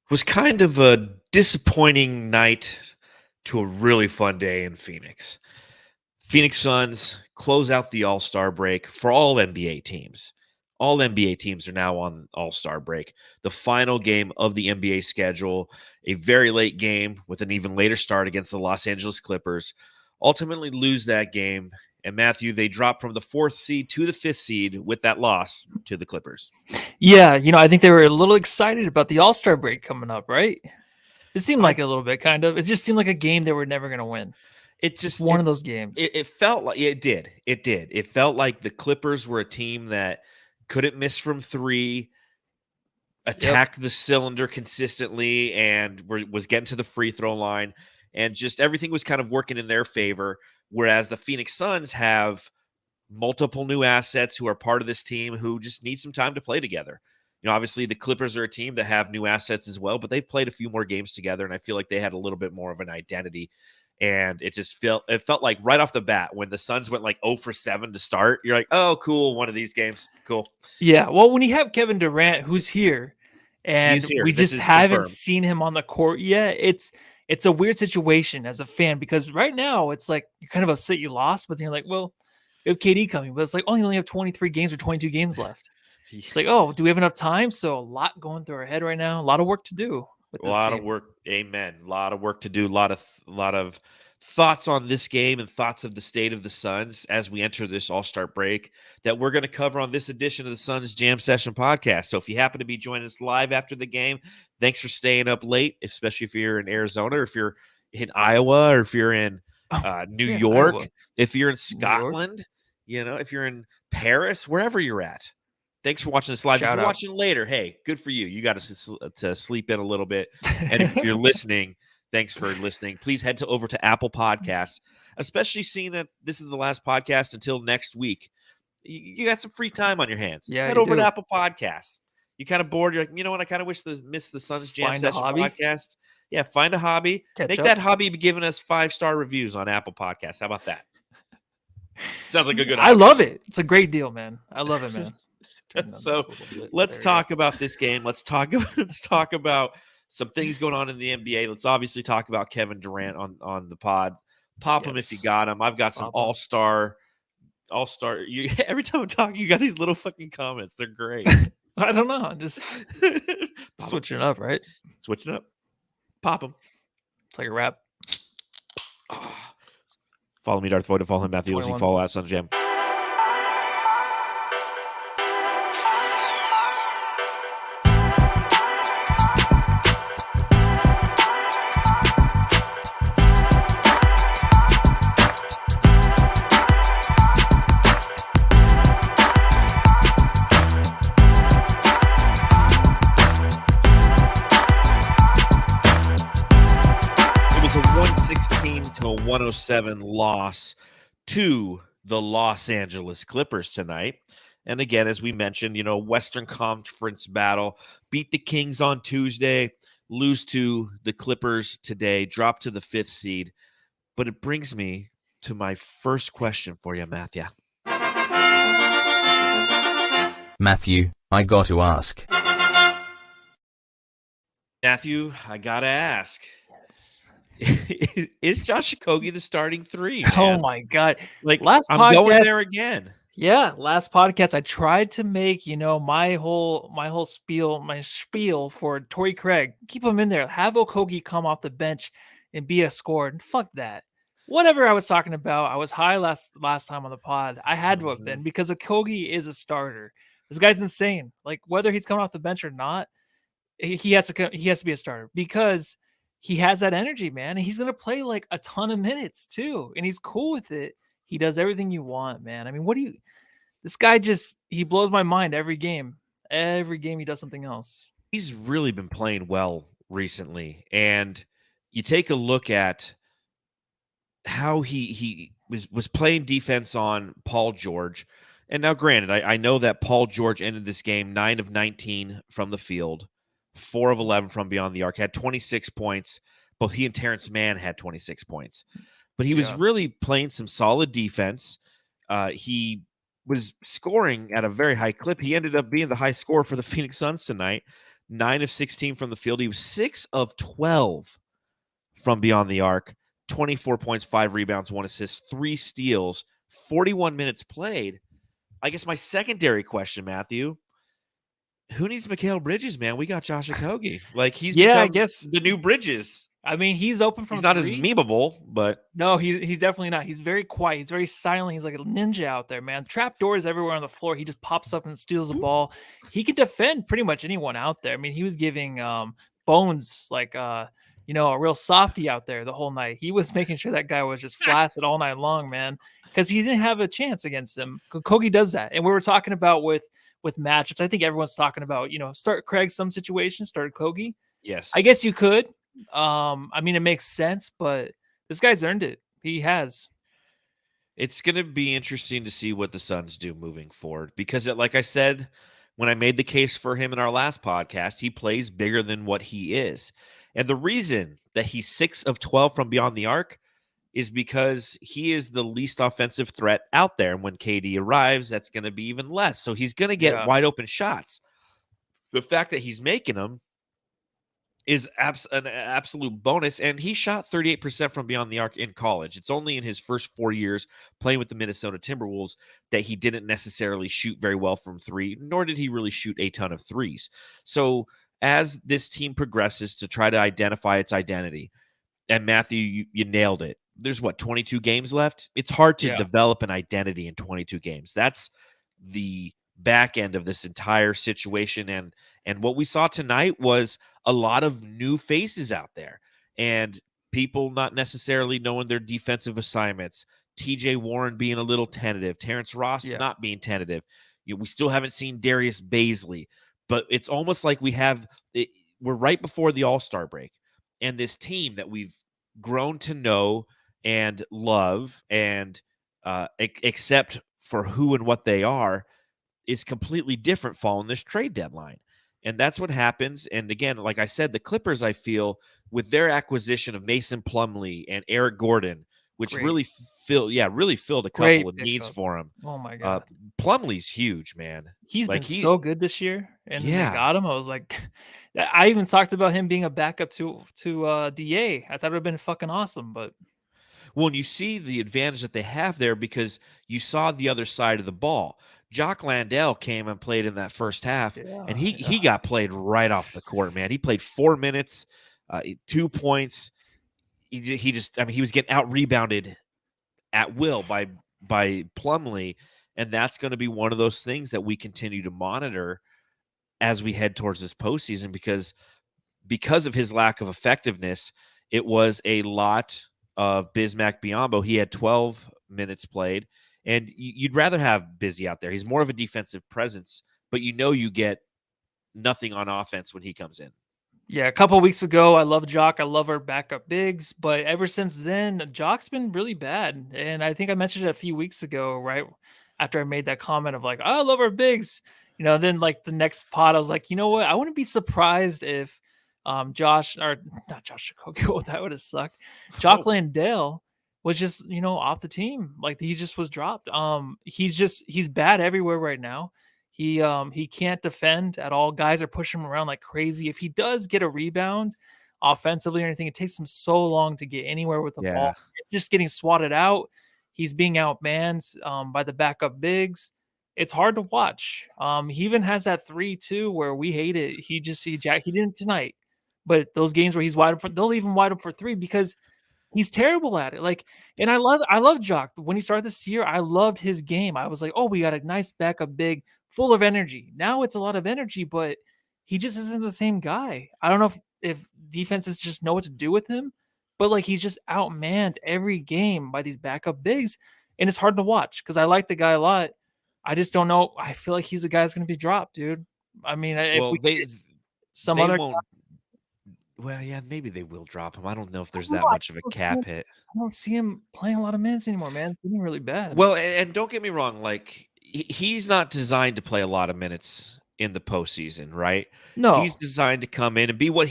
Was kind of a disappointing night to a really fun day in Phoenix. Phoenix Suns close out the All-Star break for all NBA teams. All NBA teams are now on All-Star break. The final game of the NBA schedule, a very late game with an even later start against the Los Angeles Clippers, ultimately lose that game. And Matthew, they drop from the 4th seed to the 5th seed with that loss to the Clippers. Yeah, I think they were a little excited about the All-Star break coming up, right? It seemed like a little bit, kind of. It just seemed like a game they were never going to win. Just one of those games. It felt like it did. It did. It felt like the Clippers were a team that couldn't miss from three, attacked the cylinder consistently, and was getting to the free throw line, and just everything was kind of working in their favor. Whereas the Phoenix Suns have multiple new assets who are part of this team who just need some time to play together. Obviously the Clippers are a team that have new assets as well, but they've played a few more games together, and I feel like they had a little bit more of an identity. And it felt like right off the bat when the Suns went like 0 for 7 to start, you're like, oh, cool, one of these games, cool. Yeah, well, when you have Kevin Durant, who's here, and we just haven't seen him on the court yet, it's a weird situation as a fan, because right now it's like you're kind of upset you lost, but then you're like, well, we have KD coming, but it's like, oh, you only have 23 games or 22 games left. It's like, oh, do we have enough time? So a lot going through our head right now, a lot of work to do. A lot of work. Amen. A lot of work to do. A lot of thoughts on this game and thoughts of the state of the Suns as we enter this All-Star break that we're going to cover on this edition of the Suns Jam Session podcast. So if you happen to be joining us live after the game, thanks for staying up late, especially if you're in Arizona, or if you're in Iowa, or if you're in New York, Iowa. If you're in Scotland, if you're in Paris, wherever you're at. Thanks for watching this live. If you're watching later, hey, good for you. You got to sleep in a little bit. And if you're listening, thanks for listening. Please head over to Apple Podcasts, especially seeing that this is the last podcast until next week. You got some free time on your hands. Yeah, head over to Apple Podcasts. You kind of bored. You're like, you know what? I kind of miss the Suns Jam Session podcast. Yeah, find a hobby. Make that hobby be giving us 5-star reviews on Apple Podcasts. How about that? Sounds like a good hobby. I love it. It's a great deal, man. I love it, man. So let's talk about this game. Let's talk about some things going on in the NBA. Let's obviously talk about Kevin Durant on the pod. Pop him if you got him. I've got some all-star. Every time I'm talking, you got these little fucking comments. They're great. I don't know. I'm just switching it up, right? Switching up. Pop him. It's like a rap. Follow me, Darth Vader. Follow him, Matthew. Follow us on Jam. A 116 to 107 loss to the Los Angeles Clippers tonight. And again, as we mentioned, Western Conference battle, beat the Kings on Tuesday, lose to the Clippers today, drop to the 5th seed. But it brings me to my first question for you, Matthew. Matthew, I got to ask. Matthew, I got to ask. Is Josh Okogie the starting 3? Man? Oh my God! Like I'm going there again. Yeah, last podcast I tried to make my whole spiel for Torrey Craig. Keep him in there. Have Okogie come off the bench and be a scorer. And fuck that. Whatever I was talking about, I was high last time on the pod. I had to have been, because Okogie is a starter. This guy's insane. Like, whether he's coming off the bench or not, he has to be a starter, because he has that energy, man. And he's going to play like a ton of minutes too. And he's cool with it. He does everything you want, man. I mean, this guy he blows my mind every game. Every game he does something else. He's really been playing well recently. And you take a look at how he was playing defense on Paul George. And now granted, I know that Paul George ended this game 9 of 19 from the field, 4 of 11 from beyond the arc, had 26 points. Both he and Terrence Mann had 26 points. But he was really playing some solid defense. He was scoring at a very high clip. He ended up being the high scorer for the Phoenix Suns tonight. 9 of 16 from the field. He was 6 of 12 from beyond the arc. 24 points, 5 rebounds, 1 assist, 3 steals, 41 minutes played. I guess my secondary question, Matthew, who needs Mikal Bridges, man? We got Josh Okogie. Like, he's Yeah, I become guess. the new Bridges. I mean, he's open He's from not as 3. memeable, but No, he's definitely not. He's very quiet. He's very silent. He's like a ninja out there, man. Trap doors everywhere on the floor. He just pops up and steals the ball. He can defend pretty much anyone out there. I mean, he was giving Bones like a real softy out there the whole night. He was making sure that guy was just flaccid all night long, man, because he didn't have a chance against him. Kogi does that, and we were talking about with matchups. I think everyone's talking about start Craig some situations, start Kogi. yes. I guess you could. I mean, it makes sense, but this guy's earned it. He has. It's going to be interesting to see what the Suns do moving forward because, like I said, when I made the case for him in our last podcast, he plays bigger than what he is. And the reason that he's 6 of 12 from beyond the arc is because he is the least offensive threat out there. And when KD arrives, that's going to be even less. So he's going to get wide open shots. The fact that he's making them is an absolute bonus, and he shot 38% from beyond the arc in college. It's only in his first 4 years playing with the Minnesota Timberwolves that he didn't necessarily shoot very well from 3, nor did he really shoot a ton of threes. So as this team progresses to try to identify its identity, and Matthew, you nailed it. There's 22 games left? It's hard to develop an identity in 22 games. That's the back end of this entire situation, and what we saw tonight was a lot of new faces out there and people not necessarily knowing their defensive assignments. TJ Warren being a little tentative, Terrence Ross not being tentative. We still haven't seen Darius Baisley, but it's almost like we're right before the All-Star break, and this team that we've grown to know and love and accept for who and what they are is completely different following this trade deadline. And that's what happens. And again, like I said, the Clippers, I feel, with their acquisition of Mason Plumlee and Eric Gordon, which really filled a couple of needs for him. Oh my God. Plumlee's huge, man. He's been so good this year. And they got him. I was like, I even talked about him being a backup to DA. I thought it would have been fucking awesome, but well, and you see the advantage that they have there because you saw the other side of the ball. Jock Landale came and played in that first half, and he got played right off the court, man. He played 4 minutes, 2 points. He was getting out rebounded at will by Plumlee, and that's going to be one of those things that we continue to monitor as we head towards this postseason because of his lack of effectiveness. It was a lot of Bismack Biyombo. He had 12 minutes played. And you'd rather have Busy out there. He's more of a defensive presence, but you get nothing on offense when he comes in. Yeah, a couple of weeks ago, I love Jock. I love our backup bigs, but ever since then, Jock's been really bad. And I think I mentioned it a few weeks ago, right after I made that comment of like, oh, I love our bigs. Then like the next pod, I was like, you know what? I wouldn't be surprised if not Josh Okogie. Oh, that would have sucked. Jock Landale was just off the team, like he just was dropped. He's bad everywhere right now. He can't defend at all. Guys are pushing him around like crazy. If he does get a rebound offensively or anything, it takes him so long to get anywhere with the ball. It's just getting swatted out. He's being outmanned by the backup bigs. It's hard to watch. He even has that 3 too where we hate it. He didn't tonight, but those games where he's wide open, they'll leave him wide open for 3 because he's terrible at it. Like, and I love Jock. When he started this year, I loved his game. I was like, oh, we got a nice backup big full of energy. Now it's a lot of energy, but he just isn't the same guy. I don't know if defenses just know what to do with him, but like he's just outmanned every game by these backup bigs, and it's hard to watch because I like the guy a lot. I just don't know. I feel like he's the guy that's going to be dropped, dude. I mean, well, yeah, maybe they will drop him. I don't know if there's that much of a cap hit. I don't see him playing a lot of minutes anymore, man. It's getting really bad. Well, and don't get me wrong, like he's not designed to play a lot of minutes in the postseason, right? No, he's designed to come in and be what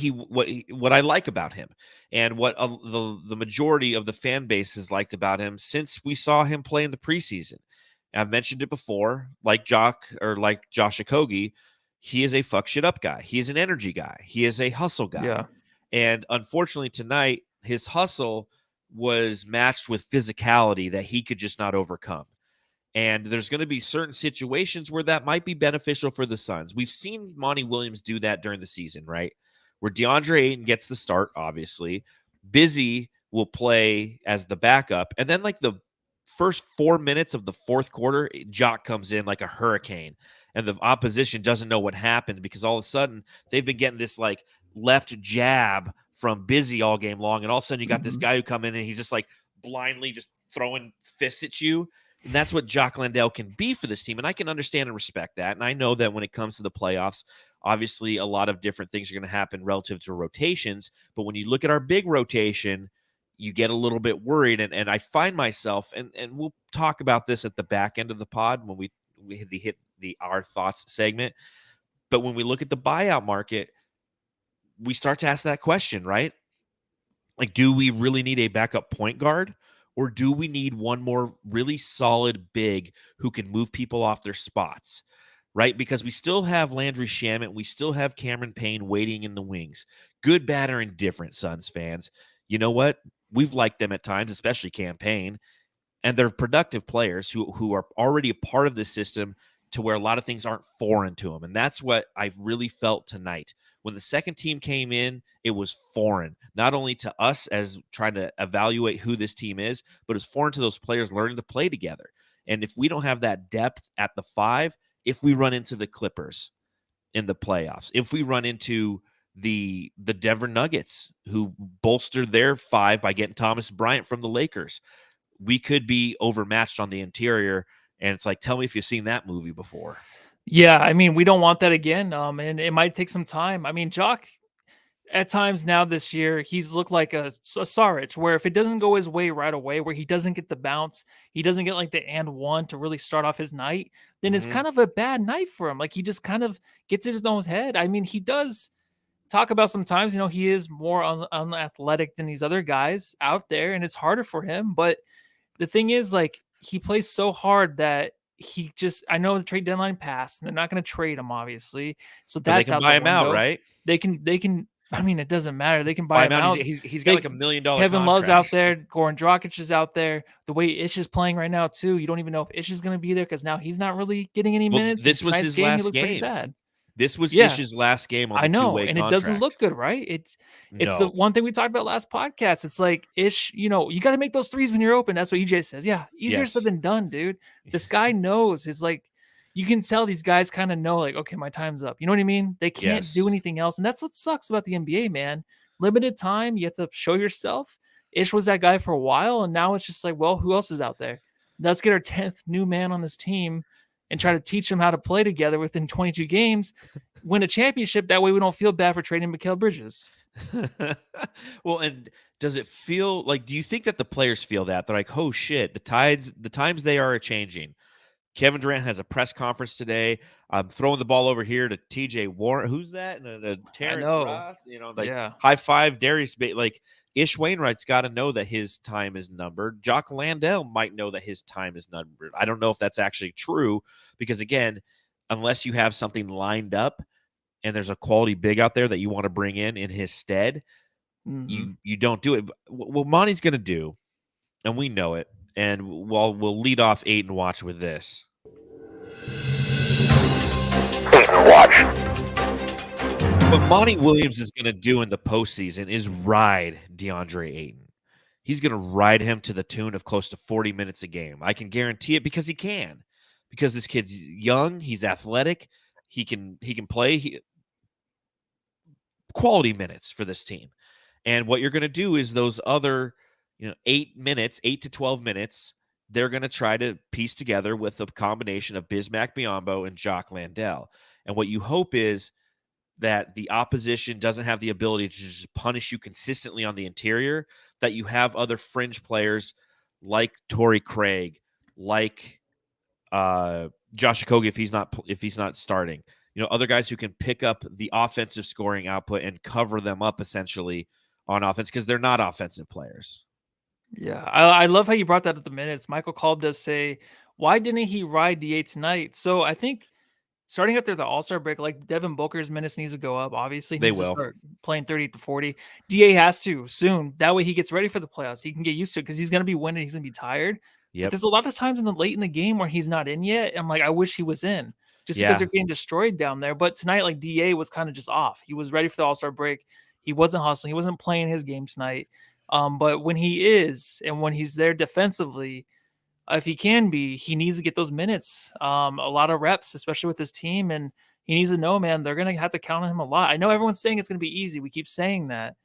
I like about him, and what the majority of the fan base has liked about him since we saw him play in the preseason. I've mentioned it before, like Josh Okogie. he is a fuck shit up guy. He is an energy guy. He is a hustle guy. Yeah. And unfortunately tonight, his hustle was matched with physicality that he could just not overcome. And there's going to be certain situations where that might be beneficial for the Suns. We've seen Monty Williams do that during the season, right? Where Deandre Ayton gets the start, obviously. Busy will play as the backup. And then, like, the first 4 minutes of the fourth quarter, Jock comes in like a hurricane. And the opposition doesn't know what happened because all of a sudden they've been getting this, like, left jab from Busy all game long. And all of a sudden you got this guy who come in and he's just, like, blindly just throwing fists at you. And that's what Jock Landale can be for this team. And I can understand and respect that. And I know that when it comes to the playoffs, obviously a lot of different things are going to happen relative to rotations. But when you look at our big rotation, you get a little bit worried. And I find myself, and we'll talk about this at the back end of the pod when we hit the Our Thoughts segment. But when we look at the buyout market, we start to ask that question, right? Like, do we really need a backup point guard? Or do we need one more really solid big who can move people off their spots, right? Because we still have Landry Shamet. We still have Cameron Payne waiting in the wings. Good, bad, or indifferent, Suns fans. You know what? We've liked them at times, especially Cam Payne. And they're productive players who are already a part of the system to where a lot of things aren't foreign to them. And that's what I've really felt tonight. When the second team came in, it was foreign, not only to us as trying to evaluate who this team is, but it's foreign to those players learning to play together. And if we don't have that depth at the 5, if we run into the Clippers in the playoffs, if we run into the Denver Nuggets, who bolstered their 5 by getting Thomas Bryant from the Lakers, we could be overmatched on the interior. And it's like, tell me if you've seen that movie before. Yeah, I mean, we don't want that again. And it might take some time. I mean, Jock, at times now this year, he's looked like a Saric, where if it doesn't go his way right away, where he doesn't get the bounce, he doesn't get like the and one to really start off his night, then it's kind of a bad night for him. Like, he just kind of gets in his own head. I mean, he does talk about sometimes, he is more unathletic than these other guys out there, and it's harder for him. But the thing is, like, he plays so hard that I know the trade deadline passed and they're not going to trade him, obviously. So But they that's can out buy the him out, window. right? They can, I mean, it doesn't matter. They can buy him out. He's got like $1 million Kevin contract. Love's out there. Goran Dragic is out there. The way Ish is playing right now, too. You don't even know if Ish is going to be there because now he's not really getting any minutes. This was his game, last he looked pretty game. bad. This was Yeah. Ish's last game on the I know, two-way and contract. it doesn't look good, right? It's the one thing we talked about last podcast. It's like, Ish, you got to make those threes when you're open. That's what EJ says. Yeah, easier said than done, dude. This guy knows. It's like, you can tell these guys kind of know, like, okay, my time's up. You know what I mean? They can't do anything else, and that's what sucks about the NBA, man. Limited time, you have to show yourself. Ish was that guy for a while, and now it's just like, well, who else is out there? Let's get our 10th new man on this team and try to teach them how to play together within 22 games, win a championship. That way we don't feel bad for trading Mikal Bridges. Well, and does it feel like, do you think that the players feel that? They're like, oh shit, the times they are changing. Kevin Durant has a press conference today. I'm throwing the ball over here to TJ Warren. Who's that? And Terrence Ross, high five Darius. Like, Ish Wainwright's got to know that his time is numbered. Jock Landale might know that his time is numbered. I don't know if that's actually true because, again, unless you have something lined up and there's a quality big out there that you want to bring in his stead, you don't do it. What Monty's going to do, and we know it, and we'll lead off Ayton Watch with this. Ayton Watch. What Monty Williams is going to do in the postseason is ride Deandre Ayton. He's going to ride him to the tune of close to 40 minutes a game. I can guarantee it because he can. Because this kid's young, he's athletic, he can play quality minutes for this team. And what you're going to do is those other 8 to 12 minutes, they're going to try to piece together with a combination of Bismack Biyombo and Jock Landale. And what you hope is that the opposition doesn't have the ability to just punish you consistently on the interior, that you have other fringe players like Torrey Craig, like Josh Okogie if he's not starting. Other guys who can pick up the offensive scoring output and cover them up essentially on offense because they're not offensive players. Yeah, I love how you brought that at the minutes. Michael Kolb does say, why didn't he ride DA tonight? So I think starting after the All-Star break, like Devin Booker's minutes needs to go up. Obviously, he They needs to will. start playing 30 to 40. DA has to soon. That way he gets ready for the playoffs. He can get used to it because he's going to be winning. He's going to be tired. But Yep. there's a lot of times late in the game where he's not in yet. I'm like, I wish he was in just because Yeah. they're getting destroyed down there. But tonight, like DA was kind of just off. He was ready for the All-Star break. He wasn't hustling. He wasn't playing his game tonight. But when he is, and when he's there defensively, if he can be, he needs to get those minutes, a lot of reps, especially with his team. And he needs to know, man, they're going to have to count on him a lot. I know everyone's saying it's going to be easy. We keep saying that.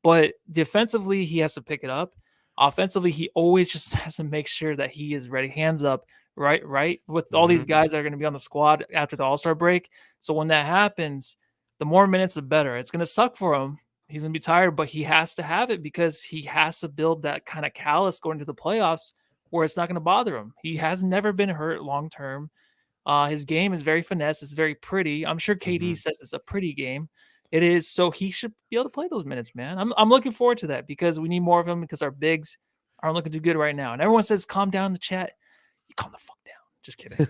But defensively, he has to pick it up. Offensively, he always just has to make sure that he is ready, hands up, right? With all these guys that are going to be on the squad after the All-Star break. So when that happens, the more minutes, the better. It's going to suck for him. He's going to be tired, but he has to have it because he has to build that kind of callus going to the playoffs where it's not going to bother him. He has never been hurt long term. His game is very finesse. It's very pretty. I'm sure KD says it's a pretty game. It is. So he should be able to play those minutes, man. I'm looking forward to that because we need more of him because our bigs aren't looking too good right now. And everyone says, calm down in the chat. You calm the fuck down. Just kidding.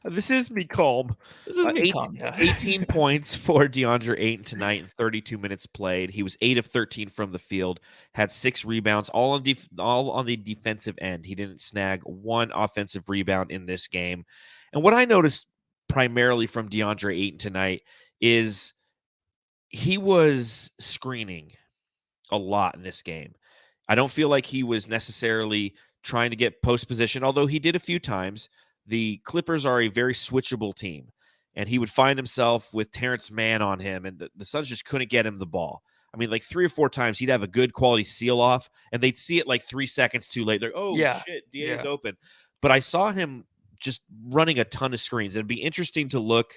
This is me calm. This is me calm. Yeah. 18 points for Deandre Ayton tonight in 32 minutes played. He was 8 of 13 from the field, had 6 rebounds, all on the defensive end. He didn't snag one offensive rebound in this game. And what I noticed primarily from Deandre Ayton tonight is he was screening a lot in this game. I don't feel like he was necessarily trying to get post position, although he did a few times. The Clippers are a very switchable team, and he would find himself with Terrence Mann on him, and the Suns just couldn't get him the ball. I mean, like 3 or 4 times he'd have a good quality seal off, and they'd see it like 3 seconds too late. They're, shit, DA is open. But I saw him just running a ton of screens. It'd be interesting to look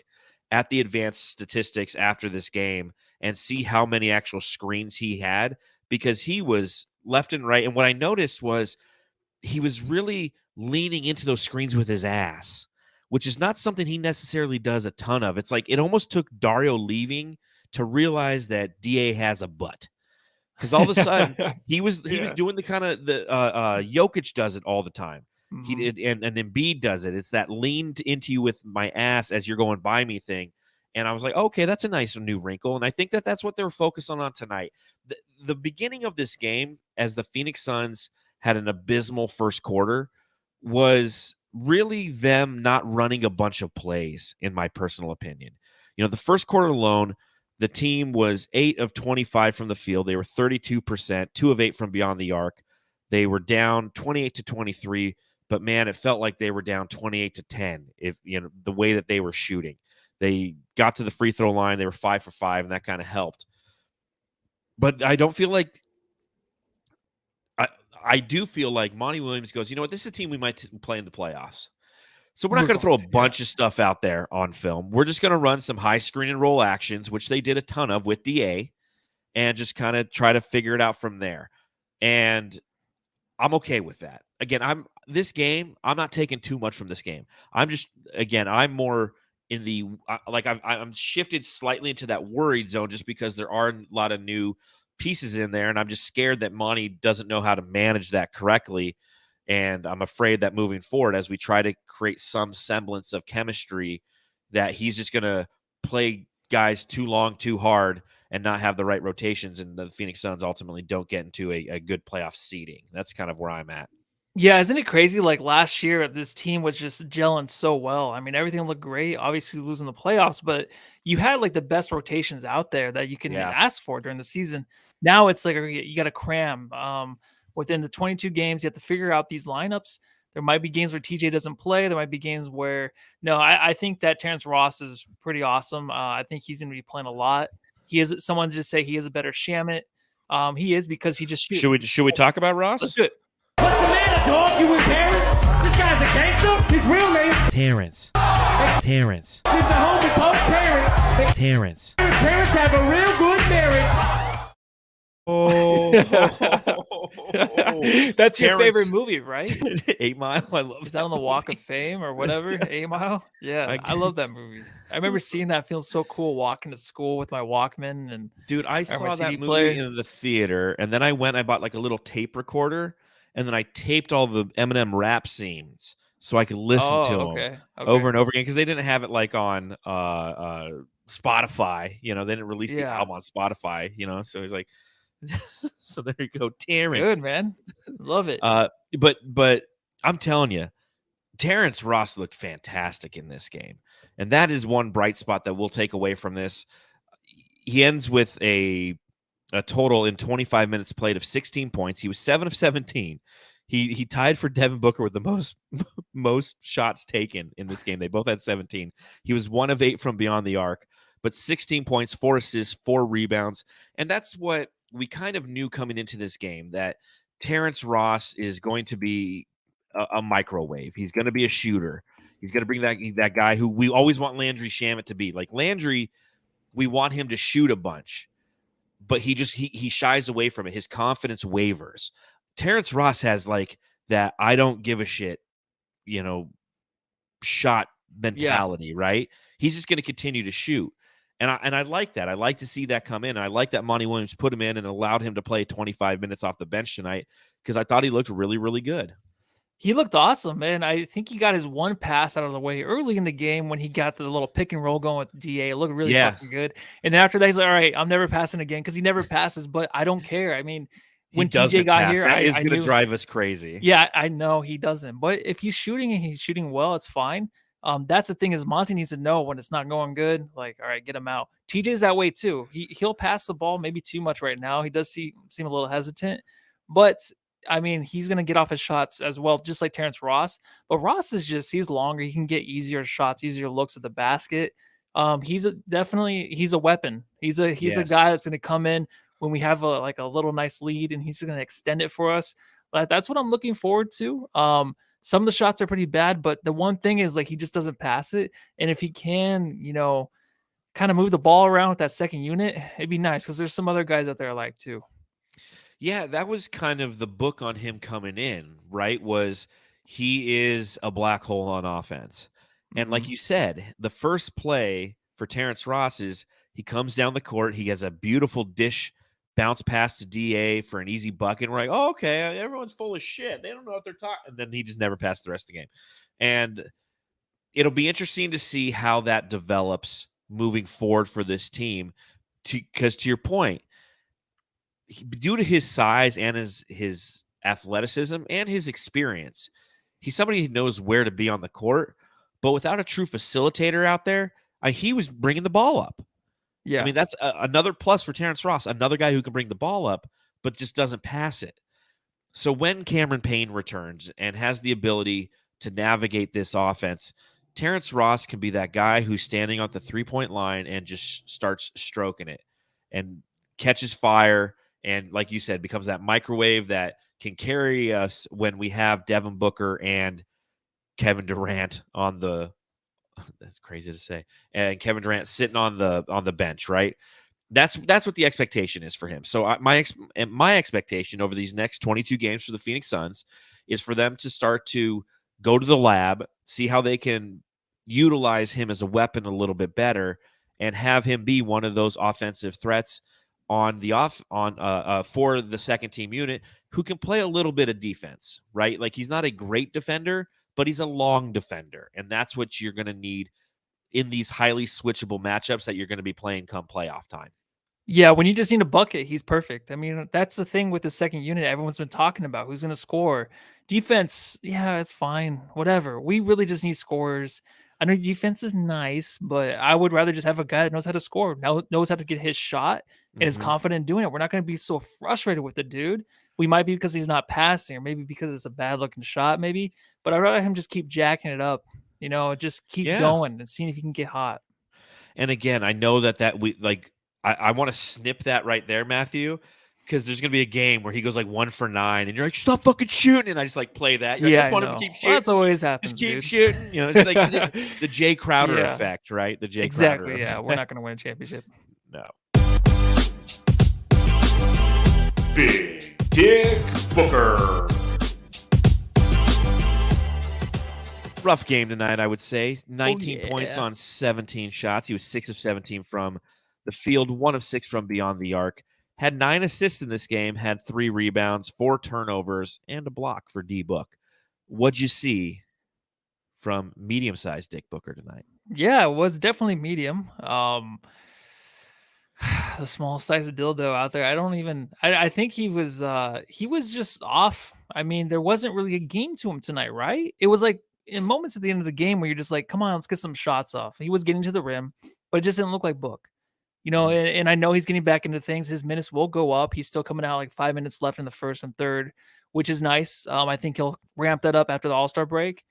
at the advanced statistics after this game and see how many actual screens he had, because he was left and right. And what I noticed was he was really leaning into those screens with his ass, which is not something he necessarily does a ton of. It's like it almost took Dario leaving to realize that DA has a butt. Because all of a sudden he was doing the kind of the Jokic does it all the time. He did, and Embiid does it. It's that leaned into you with my ass as you're going by me thing. And I was like, okay, that's a nice new wrinkle. And I think that that's what they're focused on tonight. The beginning of this game, as the Phoenix Suns had an abysmal first quarter, was really them not running a bunch of plays, in my personal opinion. You know, the first quarter alone, the team was 8 of 25 from the field. They were 32%, 2 of 8 from beyond the arc. They were down 28 to 23, but man, it felt like they were down 28 to 10. If you know the way that they were shooting, they got to the free throw line. They were 5 for 5, and that kind of helped. But I don't feel like I do feel like Monty Williams goes, you know what, this is a team we might play in the playoffs. So we're not going to throw a bunch of stuff out there on film. We're just going to run some high screen and roll actions, which they did a ton of with DA, and just kind of try to figure it out from there. And I'm okay with that. Again, I'm not taking too much from this game. I'm more in the I'm shifted slightly into that worried zone just because there are a lot of new pieces in there, and I'm just scared that Monty doesn't know how to manage that correctly. And I'm afraid that moving forward, as we try to create some semblance of chemistry, that he's just going to play guys too long, too hard, and not have the right rotations, and the Phoenix Suns ultimately don't get into a good playoff seeding. That's kind of where I'm at. Yeah, isn't it crazy? Like last year, this team was just gelling so well. I mean, everything looked great. Obviously, losing the playoffs, but you had like the best rotations out there that you can ask for during the season. Now it's like you got to cram within the 22 games. You have to figure out these lineups. There might be games where TJ doesn't play. There might be games where I think that Terrence Ross is pretty awesome. I think he's going to be playing a lot. He is. Someone just say he is a better Shamit. He is because he just shoots. Should we talk about Ross? Let's do it. What's the matter, dog? You with Terrence? This guy's a gangster. His real name Terrence. He's the homie called Terrence. Parents have a real good marriage. Oh, that's your favorite movie, right? 8 Mile. I love. Is that on the Walk of Fame or whatever? 8 Mile. Yeah, I love that movie. I remember seeing that. Feeling so cool walking to school with my Walkman and dude, I saw that movie player in the theater, and then I bought like a little tape recorder, and then I taped all the Eminem rap scenes so I could listen to Oh, him okay. over and over again, because they didn't have it like on Spotify. They didn't release the Yeah. album on Spotify. So he's like, so there you go, Terrence. Good, man. Love it. But I'm telling you, Terrence Ross looked fantastic in this game, and that is one bright spot that we'll take away from this. He ends with a total in 25 minutes played of 16 points. He was 7 of 17. He tied for Devin Booker with the most shots taken in this game. They both had 17. He was 1 of 8 from beyond the arc, but 16 points, 4 assists, 4 rebounds, and that's what we kind of knew coming into this game, that Terrence Ross is going to be a microwave. He's going to be a shooter. He's going to bring that guy who we always want Landry Shamet to be. Like Landry, we want him to shoot a bunch, but he shies away from it. His confidence wavers. Terrence Ross has like that I don't give a shit, shot mentality, right? He's just going to continue to shoot. And I like that. I like to see that come in. And I like that Monty Williams put him in and allowed him to play 25 minutes off the bench tonight, because I thought he looked really, really good. He looked awesome, man. I think he got his one pass out of the way early in the game when he got the little pick and roll going with DA. It looked really fucking good. And then after that, he's like, all right, I'm never passing again, because he never passes, but I don't care. I mean, when TJ got here, that is I going to knew, drive us crazy. Yeah, I know he doesn't. But if he's shooting and he's shooting well, it's fine. That's the thing, is Monty needs to know when it's not going good. Like, all right, get him out. TJ's that way too. He'll pass the ball maybe too much right now. He does seem a little hesitant, but I mean, he's going to get off his shots as well, just like Terrence Ross. But Ross is he's longer. He can get easier shots, easier looks at the basket. He's a weapon. He's a guy that's going to come in when we have a little nice lead, and he's going to extend it for us. That's what I'm looking forward to. Some of the shots are pretty bad, but the one thing is, like, he just doesn't pass it. And if he can, kind of move the ball around with that second unit, it'd be nice, because there's some other guys out there I like too. Yeah, that was kind of the book on him coming in, right? Was he is a black hole on offense. And like you said, the first play for Terrence Ross is he comes down the court. He has a beautiful dish bounce pass to DA for an easy bucket. And we're like, oh, okay, everyone's full of shit. They don't know what they're talking. And then he just never passed the rest of the game. And it'll be interesting to see how that develops moving forward for this team. Because to your point, due to his size and his athleticism and his experience, he's somebody who knows where to be on the court. But without a true facilitator out there, he was bringing the ball up. Yeah. I mean, that's another plus for Terrence Ross, another guy who can bring the ball up, but just doesn't pass it. So when Cameron Payne returns and has the ability to navigate this offense, Terrence Ross can be that guy who's standing on the three-point line and just starts stroking it and catches fire. And like you said, becomes that microwave that can carry us when we have Devin Booker and Kevin Durant on the – that's crazy to say – and Kevin Durant sitting on the bench, right? That's what the expectation is for him. So my expectation over these next 22 games for the Phoenix Suns is for them to start to go to the lab, see how they can utilize him as a weapon a little bit better, and have him be one of those offensive threats on the for the second team unit who can play a little bit of defense, right? Like, he's not a great defender, but he's a long defender. And that's what you're going to need in these highly switchable matchups that you're going to be playing come playoff time. Yeah, when you just need a bucket, he's perfect. I mean, that's the thing with the second unit everyone's been talking about. Who's going to score? Defense, yeah, it's fine. Whatever. We really just need scorers. I know defense is nice, but I would rather just have a guy that knows how to score, knows how to get his shot, and is confident in doing it. We're not going to be so frustrated with the dude. We might be because he's not passing, or maybe because it's a bad-looking shot, maybe. But I'd rather him just keep jacking it up, just keep going and seeing if he can get hot. And again, I know that we like – I want to snip that right there, Matthew, because there's going to be a game where he goes like 1 for 9, and you're like, stop fucking shooting, and I just like play that. You're Yeah, like, I want him to keep shooting. Well, that's always happens, just keep dude. shooting. It's like the Jay Crowder effect, right? The Jay exactly, Crowder yeah. effect. We're not going to win a championship. No. Big Dick Booker. Rough game tonight, I would say. 19 yeah. points on 17 shots. He was 6 of 17 from the field, 1 of 6 from beyond the arc. Had 9 assists in this game, had 3 rebounds, 4 turnovers, and a block for D-Book. What'd you see from medium-sized Dick Booker tonight. Yeah, it was definitely medium. The small size of dildo out there. I think he was just off. I mean, there wasn't really a game to him tonight, right? It was like in moments at the end of the game where you're just like, come on, let's get some shots off. He was getting to the rim, but it just didn't look like Book. And I know he's getting back into things. His minutes will go up. He's still coming out like 5 minutes left in the first and third, which is nice. I think he'll ramp that up after the All-Star break.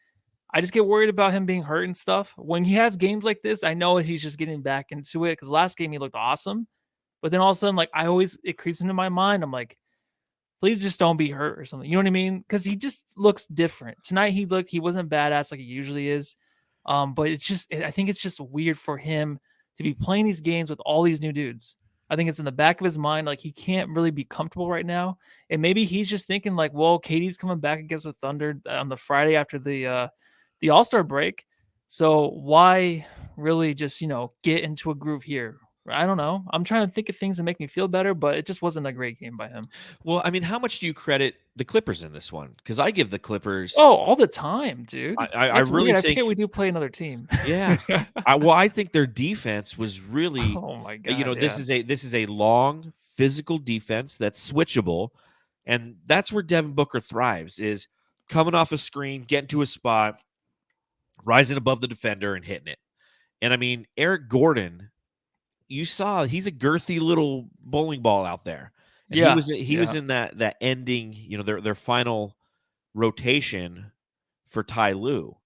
I just get worried about him being hurt and stuff. When he has games like this, I know he's just getting back into it because last game he looked awesome. But then all of a sudden, like it creeps into my mind. I'm like, please just don't be hurt or something. You know what I mean? Because he just looks different. Tonight he wasn't badass like he usually is. But I think it's just weird for him to be playing these games with all these new dudes. I think it's in the back of his mind, like he can't really be comfortable right now. And maybe he's just thinking like, well, KD's coming back against the Thunder on the Friday after the All-Star break. So why really just, get into a groove here? I don't know. I'm trying to think of things that make me feel better, but it just wasn't a great game by him. Well, I mean, how much do you credit the Clippers in this one? Because I give the Clippers. Oh, all the time, dude. I really weird. think. I forget we do play another team. Yeah. I think their defense was really. Oh my god. This is a long physical defense that's switchable, and that's where Devin Booker thrives. Is coming off a screen, getting to a spot, rising above the defender, and hitting it. And I mean, Eric Gordon. You saw he's a girthy little bowling ball out there. And he was in that ending, their final rotation for Ty Lue.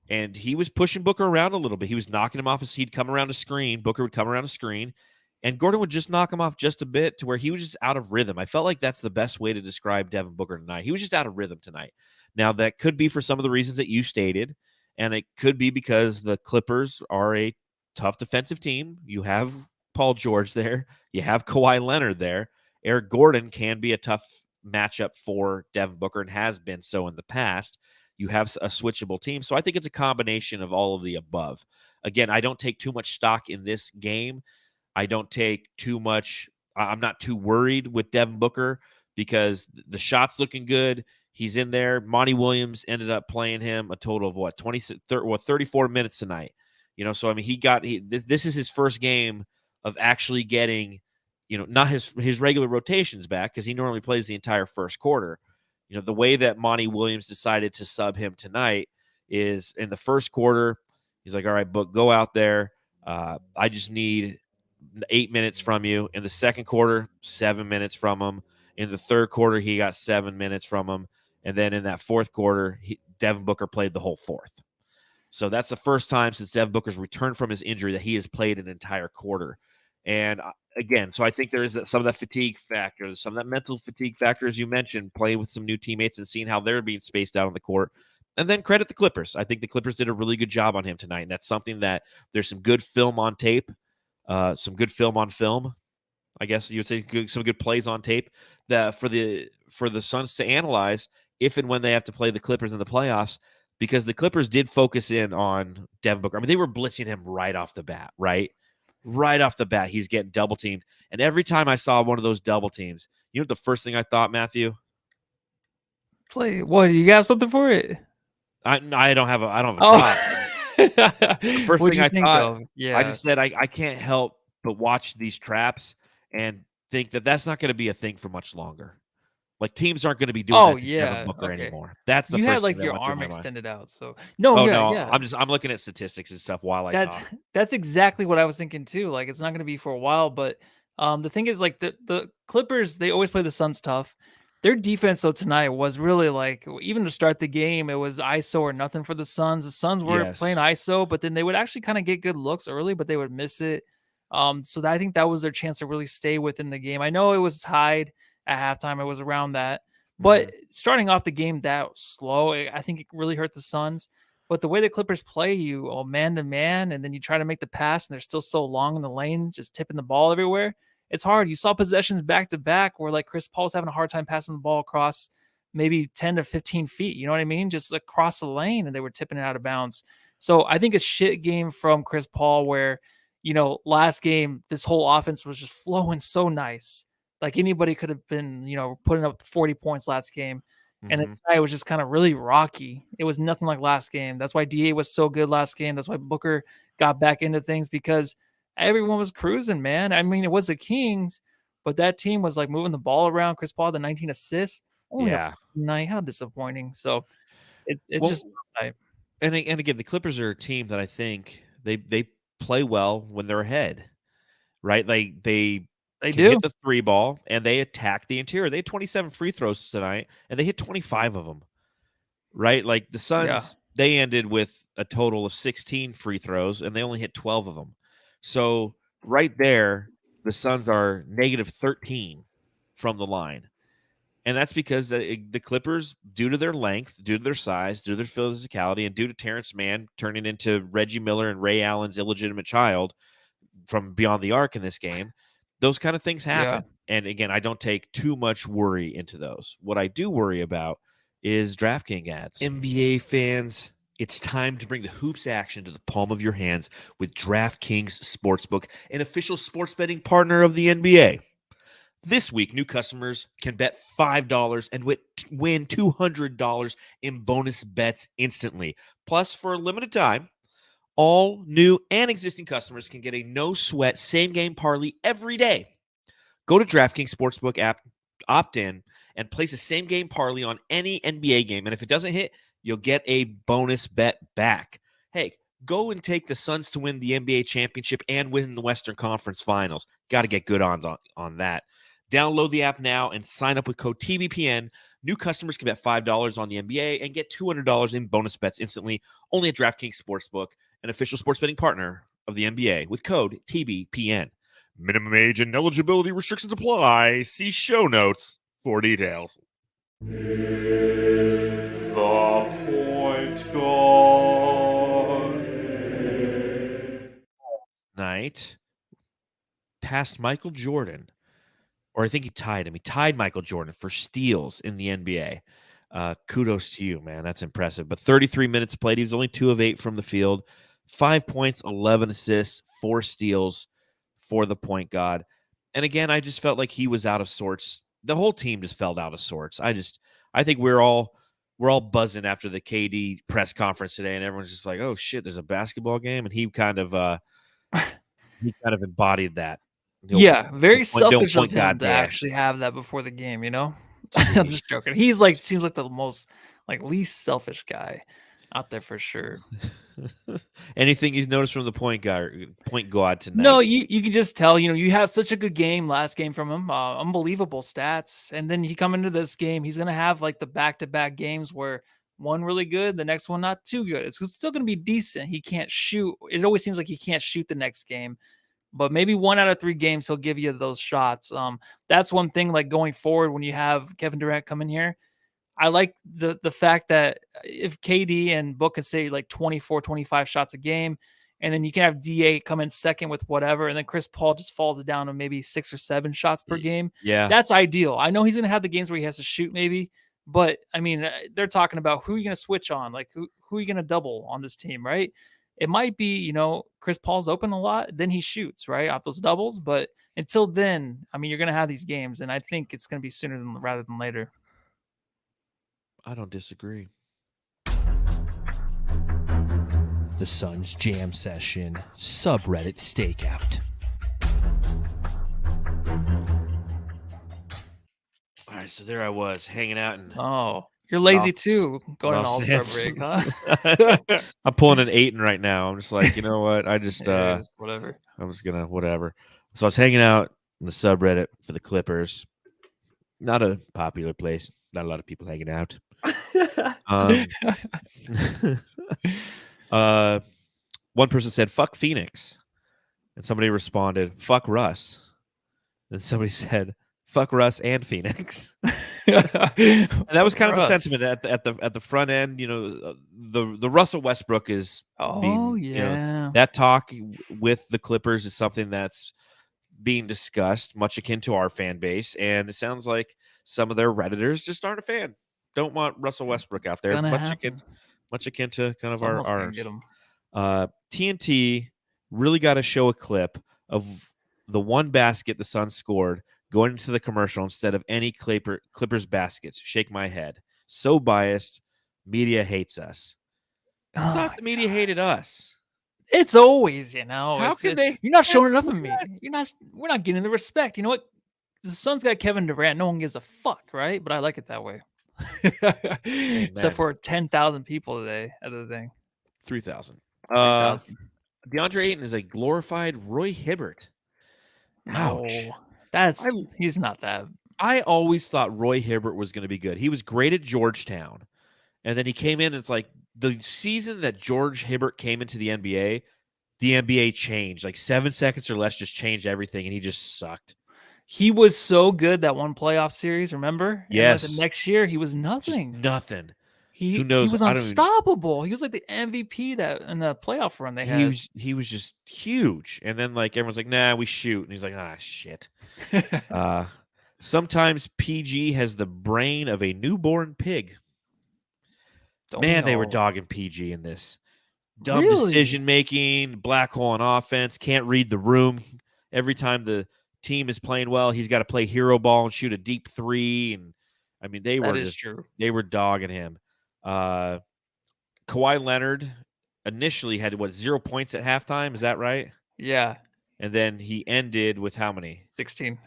And he was pushing Booker around a little bit. He was knocking him off he'd come around a screen. Booker would come around a screen. And Gordon would just knock him off just a bit to where he was just out of rhythm. I felt like that's the best way to describe Devin Booker tonight. He was just out of rhythm tonight. Now, that could be for some of the reasons that you stated. And it could be because the Clippers are a tough defensive team. You have Paul George there. You have Kawhi Leonard there. Eric Gordon can be a tough matchup for Devin Booker and has been so in the past. You have a switchable team. So I think it's a combination of all of the above. Again, I don't take too much stock in this game. I don't take too much. I'm not too worried with Devin Booker because the shot's looking good. He's in there. Monty Williams ended up playing him a total of 34 minutes tonight. So I mean, this is his first game of actually getting, not his regular rotations back because he normally plays the entire first quarter. The way that Monty Williams decided to sub him tonight is in the first quarter, he's like, all right, Book, go out there. I just need 8 minutes from you. In the second quarter, 7 minutes from him. In the third quarter, he got 7 minutes from him. And then in that fourth quarter, Devin Booker played the whole fourth. So that's the first time since Devin Booker's returned from his injury that he has played an entire quarter. And again, so I think there is some of that fatigue factor, some of that mental fatigue factor, as you mentioned, playing with some new teammates and seeing how they're being spaced out on the court. And then credit the Clippers. I think the Clippers did a really good job on him tonight. And that's something that there's some good film on tape, some good film on film. I guess you would say some good plays on tape that for the Suns to analyze if and when they have to play the Clippers in the playoffs, because the Clippers did focus in on Devin Booker. I mean, they were blitzing him right off the bat, right? Right off the bat, he's getting double teamed. And every time I saw one of those double teams, you know what the first thing I thought, Matthew? Play what? You got something for it? I don't have a thought. The first thing I thought, yeah, I just said I can't help but watch these traps and think that that's not going to be a thing for much longer. Like teams aren't going to be doing that to Devin Booker anymore. That's the you first had like thing your that went arm through my mind. extended out. So No. I'm looking at statistics and stuff while I talk. That's exactly what I was thinking too. Like it's not going to be for a while, but the thing is like the Clippers, they always play the Suns tough. Their defense though tonight was really like, even to start the game, it was ISO or nothing for the Suns. The Suns were playing ISO, but then they would actually kind of get good looks early, but they would miss it. So I think that was their chance to really stay within the game. I know it was tied at halftime. It was around that. But starting off the game that slow, I think it really hurt the Suns. But the way the Clippers play you, man to man, and then you try to make the pass, and they're still so long in the lane, just tipping the ball everywhere. It's hard. You saw possessions back to back where like Chris Paul's having a hard time passing the ball across maybe 10 to 15 feet. You know what I mean? Just across the lane, and they were tipping it out of bounds. So I think a shit game from Chris Paul where, last game, this whole offense was just flowing so nice. Like anybody could have been, putting up 40 points last game. And it was just kind of really rocky. It was nothing like last game. That's why DA was so good last game. That's why Booker got back into things because everyone was cruising, man. I mean, it was the Kings, but that team was like moving the ball around. Chris Paul, the 19 assists. Only a night. How disappointing. So it's just and again, the Clippers are a team that I think they play well when they're ahead, right? They can do hit the three ball and they attack the interior. They had 27 free throws tonight and they hit 25 of them, right? Like the Suns, they ended with a total of 16 free throws and they only hit 12 of them. So right there, the Suns are negative 13 from the line. And that's because the Clippers, due to their length, due to their size, due to their physicality, and due to Terrence Mann turning into Reggie Miller and Ray Allen's illegitimate child from beyond the arc in this game, those kind of things happen. And again, I don't take too much worry into those. What I do worry about is DraftKings ads. NBA fans, it's time to bring the hoops action to the palm of your hands with DraftKings Sportsbook, an official sports betting partner of the NBA. This week, new customers can bet $5 and win $200 in bonus bets instantly. Plus, for a limited time, all new and existing customers can get a no-sweat same-game parlay every day. Go to DraftKings Sportsbook app, opt in, and place a same-game parlay on any NBA game. And if it doesn't hit, you'll get a bonus bet back. Hey, go and take the Suns to win the NBA championship and win the Western Conference Finals. Got to get good odds on that. Download the app now and sign up with code TBPN. New customers can bet $5 on the NBA and get $200 in bonus bets instantly, only at DraftKings Sportsbook, an official sports betting partner of the NBA, with code TBPN. Minimum age and eligibility restrictions apply. See show notes for details. The point guard. Night passed Michael Jordan. Or I think he tied him. He tied Michael Jordan for steals in the NBA. Kudos to you, man. That's impressive. But 33 minutes played. He was only 2 of 8 from the field. 5 points, 11 assists, 4 steals for the point guard. And again, I just felt like he was out of sorts. The whole team just felt out of sorts. I think we're all buzzing after the KD press conference today, and everyone's just like, "Oh shit, there's a basketball game," and he kind of embodied that. Very selfish of him to actually have that before the game, you know? I'm just joking. He's seems like the most least selfish guy out there for sure. Anything you've noticed from the point guard tonight? No, you can just tell, you have such a good game last game from him. Unbelievable stats. And then he come into this game, he's going to have the back-to-back games where one really good, the next one not too good. It's still going to be decent. He can't shoot. It always seems like he can't shoot the next game. But maybe 1 out of 3 games, he'll give you those shots. That's one thing, going forward when you have Kevin Durant come in here. I like the fact that if KD and Book can say 24, 25 shots a game, and then you can have DA come in second with whatever, and then Chris Paul just falls it down to maybe 6 or 7 shots per game. Yeah. That's ideal. I know he's going to have the games where he has to shoot maybe, but, I mean, they're talking about who are you going to switch on? Who are you going to double on this team, right? It might be, Chris Paul's open a lot, then he shoots, right, off those doubles. But until then, I mean, you're going to have these games, and I think it's going to be sooner rather than later. I don't disagree. The Suns Jam Session subreddit stakeout. All right, so there I was hanging out and you're lazy too, going on All-Star break, huh? I'm pulling an Ayton right now. I'm just like, you know what? I just whatever. I'm just gonna whatever. So I was hanging out in the subreddit for the Clippers. Not a popular place. Not a lot of people hanging out. One person said, "Fuck Phoenix," and somebody responded, "Fuck Russ." And somebody said, "Fuck Russ and Phoenix." And that was kind of the sentiment at the front end. The Russell Westbrook is. That talk with the Clippers is something that's being discussed, much akin to our fan base, and it sounds like some of their Redditors just aren't a fan. Don't want Russell Westbrook out there. Much akin to kind of our TNT really got to show a clip of the one basket the Suns scored going into the commercial instead of any Clippers baskets. Shake my head. So biased. Media hates us. I Oh thought my the media God. hated us. It's always, How it's, can it's they? you're not showing enough of me. We're not getting the respect. You know what? The Suns got Kevin Durant. No one gives a fuck, right? But I like it that way. Except for 10,000 people today at the thing. 3,000. 3,000. DeAndre Ayton is a glorified Roy Hibbert. Ouch. No, he's not that. I always thought Roy Hibbert was going to be good. He was great at Georgetown. And then he came in, and it's like the season that George Hibbert came into the NBA changed. Like 7 seconds or less just changed everything, and he just sucked. He was so good that one playoff series, remember? Yes. And like the next year, he was Just nothing. nothing. Who knows? He was I don't even- unstoppable. He was like the MVP that in the playoff run they had. He was just huge. And then like everyone's like, nah, we shoot. And he's like, ah, shit. Sometimes PG has the brain of a newborn pig. They were dogging PG in this. Dumb decision making, black hole on offense, can't read the room. Every time the team is playing well, he's got to play hero ball and shoot a deep three. And I mean, they were dogging him. Kawhi Leonard initially had 0 points at halftime. Is that right? Yeah. And then he ended with how many? 16.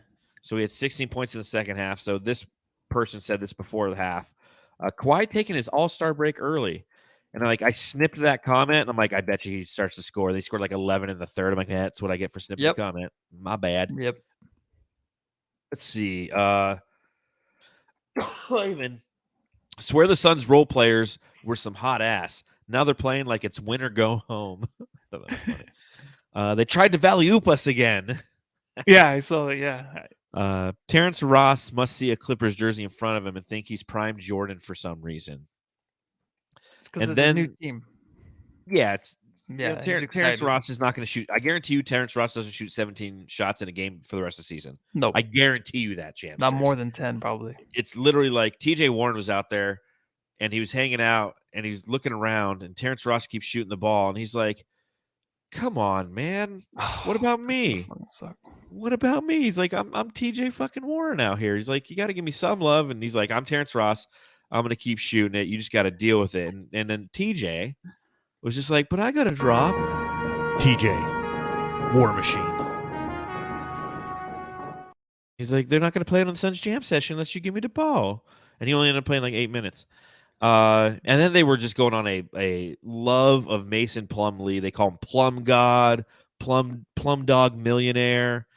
So he had 16 points in the second half. So this person said this before the half. Kawhi taking his all-star break early. And I snipped that comment, and I'm like, I bet you he starts to score. They scored like 11 in the third. I'm like, that's what I get for snipping the comment. My bad. Yep. Let's see. I even swear the Suns role players were some hot ass. Now they're playing like it's win or go home. They tried to Valley-oop us again. Yeah, I saw that. Yeah. Terrence Ross must see a Clippers jersey in front of him and think he's prime Jordan for some reason. It's because it's a new team. Yeah, Terrence Ross is not going to shoot. I guarantee you Terrence Ross doesn't shoot 17 shots in a game for the rest of the season. No. I guarantee you that, Jam. Not more than 10, probably. It's literally like TJ Warren was out there, and he was hanging out, and he's looking around, and Terrence Ross keeps shooting the ball, and he's like, come on, man. What about me? What about me? He's like, I'm TJ fucking Warren out here. He's like, you got to give me some love. And he's like, I'm Terrence Ross. I'm going to keep shooting it. You just got to deal with it. And then TJ was just like, but I got to drop. TJ, War Machine. He's like, they're not going to play it on the Suns Jam session unless you give me the ball. And he only ended up playing like 8 minutes. And then they were just going on a love of Mason Plumlee. They call him Plum God, Plum Dog Millionaire.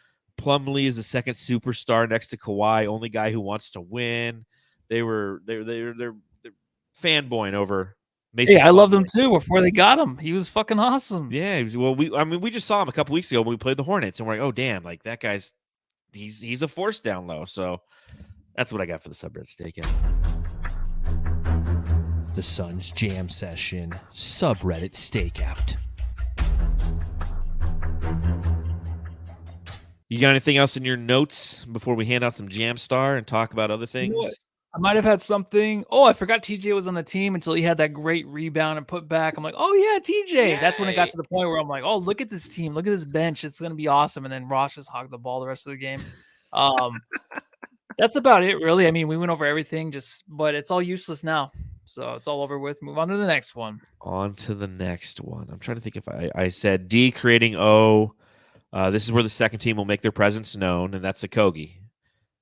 Plumlee is the second superstar next to Kawhi, only guy who wants to win. They're fanboying over Mason. Hey, I loved him too before they got him. He was fucking awesome. Yeah, we just saw him a couple weeks ago when we played the Hornets, and we're like, oh damn, like that guy's he's a force down low. So that's what I got for the subreddit stakeout. The Suns Jam Session subreddit stakeout. You got anything else in your notes before we hand out some Jamstar and talk about other things? You know, I might have had something. Oh, I forgot TJ was on the team until he had that great rebound and put back. I'm like, oh yeah, TJ. Yay. That's when it got to the point where I'm like, oh, look at this team. Look at this bench. It's going to be awesome. And then Ross just hogged the ball the rest of the game. That's about it, really. I mean, we went over everything, but it's all useless now. So it's all over with. Move on to the next one. On to the next one. I'm trying to think if I said D creating O. This is where the second team will make their presence known, and that's Okogie.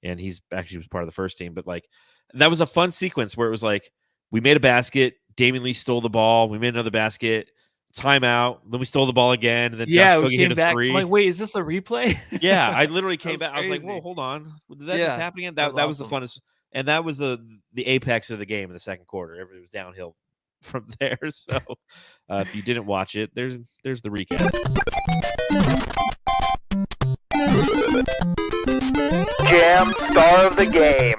And he's actually was part of the first team. But like that was a fun sequence where it was like we made a basket, Damian Lee stole the ball, we made another basket, timeout, then we stole the ball again, and then Josh Okogie hit a three. I'm like, wait, is this a replay? Yeah, I literally came back. I was like, whoa, hold on. Did that just happen again? That was the funnest. And that was the apex of the game in the second quarter. Everybody was downhill from there. So if you didn't watch it, there's the recap. Jam Star of the Game.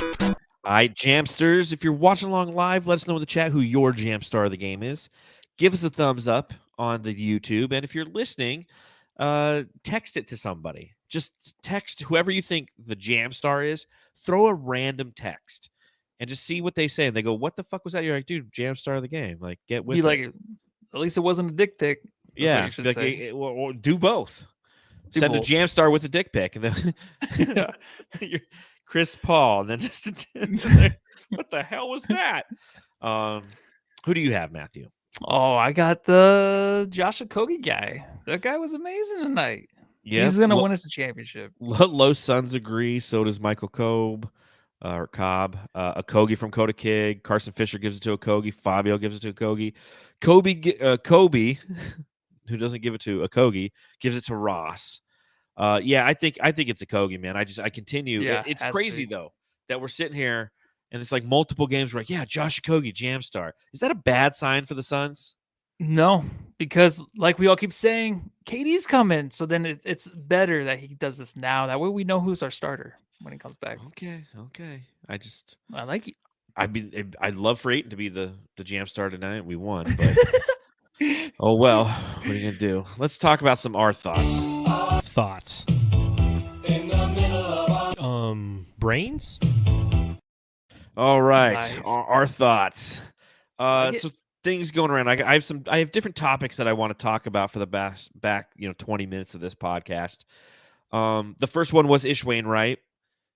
All right, Jamsters, if you're watching along live, let us know in the chat who your Jam Star of the Game is. Give us a thumbs up on the YouTube. And if you're listening, text it to somebody. Just text whoever you think the Jam Star is. Throw a random text and just see what they say. And they go, what the fuck was that? You're like, dude, Jam Star of the Game. Like, get with it. Like, at least it wasn't a dick pic. Yeah. Like, or do both. Send a Jam Star with a dick pic. And then Chris Paul. And then just What the hell was that? Who do you have, Matthew? Oh, I got the Josh Okogie guy. That guy was amazing tonight. Yeah, He's gonna win us the championship. Low Suns agree. So does Michael Cobb. Okogie from Coda Kid. Carson Fisher gives it to Okogie. Fabio gives it to Okogie. Kobe, who doesn't give it to Okogie, gives it to Ross. Yeah, I think it's Okogie, man. I continue. Yeah, It's has to crazy be. though that we're sitting here and it's like multiple games. We're like, yeah, Josh Okogie, jam star. Is that a bad sign for the Suns? No, because like we all keep saying, KD's coming. So then it's better that he does this now. That way we know who's our starter when he comes back. Okay. I like it. I'd love for Ayton to be the jam star tonight. We won, but oh well. What are you gonna do? Let's talk about some our thoughts. Thoughts. Brains? All right, Nice. our thoughts. Like it. So things going around. I have different topics that I want to talk about for the back 20 minutes of this podcast. The first one was Ish Wainwright.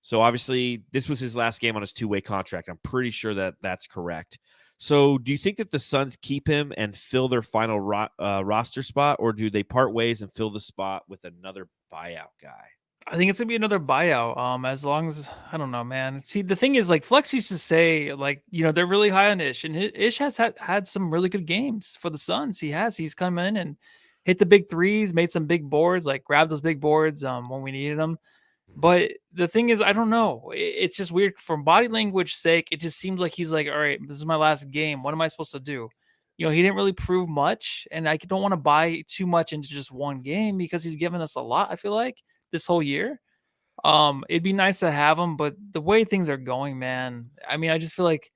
So obviously this was his last game on his 2-way contract. I'm pretty sure that that's correct. So do you think that the Suns keep him and fill their final roster spot, or do they part ways and fill the spot with another buyout guy? I think it's gonna be another buyout. As long as I don't know, man. See, the thing is, like Flex used to say, like they're really high on Ish, and Ish has had some really good games for the Suns. He's come in and hit the big threes, made some big boards, like grabbed those big boards when we needed them. But the thing is, I don't know. It's just weird from body language sake. It just seems like he's like, all right, this is my last game. What am I supposed to do? He didn't really prove much, and I don't want to buy too much into just one game because he's given us a lot. I feel like this whole year. It'd be nice to have him, but the way things are going, man, I mean, I just feel like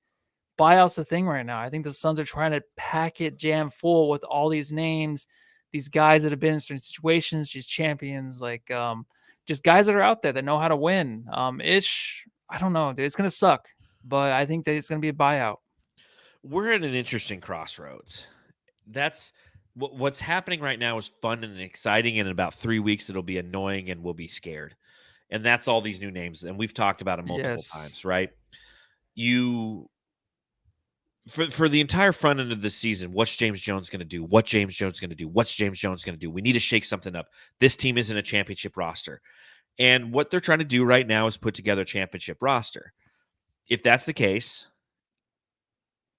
buyout's the thing right now. I think the Suns are trying to pack it jam full with all these names, these guys that have been in certain situations, these champions, like just guys that are out there that know how to win. Ish, I don't know, dude, it's gonna suck, but I think that it's gonna be a buyout. We're at an interesting crossroads. That's what's happening right now is fun and exciting, and in about 3 weeks it'll be annoying and we'll be scared. And that's all these new names, and we've talked about it multiple times, right? For the entire front end of the season, what's James Jones going to do? What's James Jones going to do? What's James Jones going to do? We need to shake something up. This team isn't a championship roster. And what they're trying to do right now is put together a championship roster. If that's the case,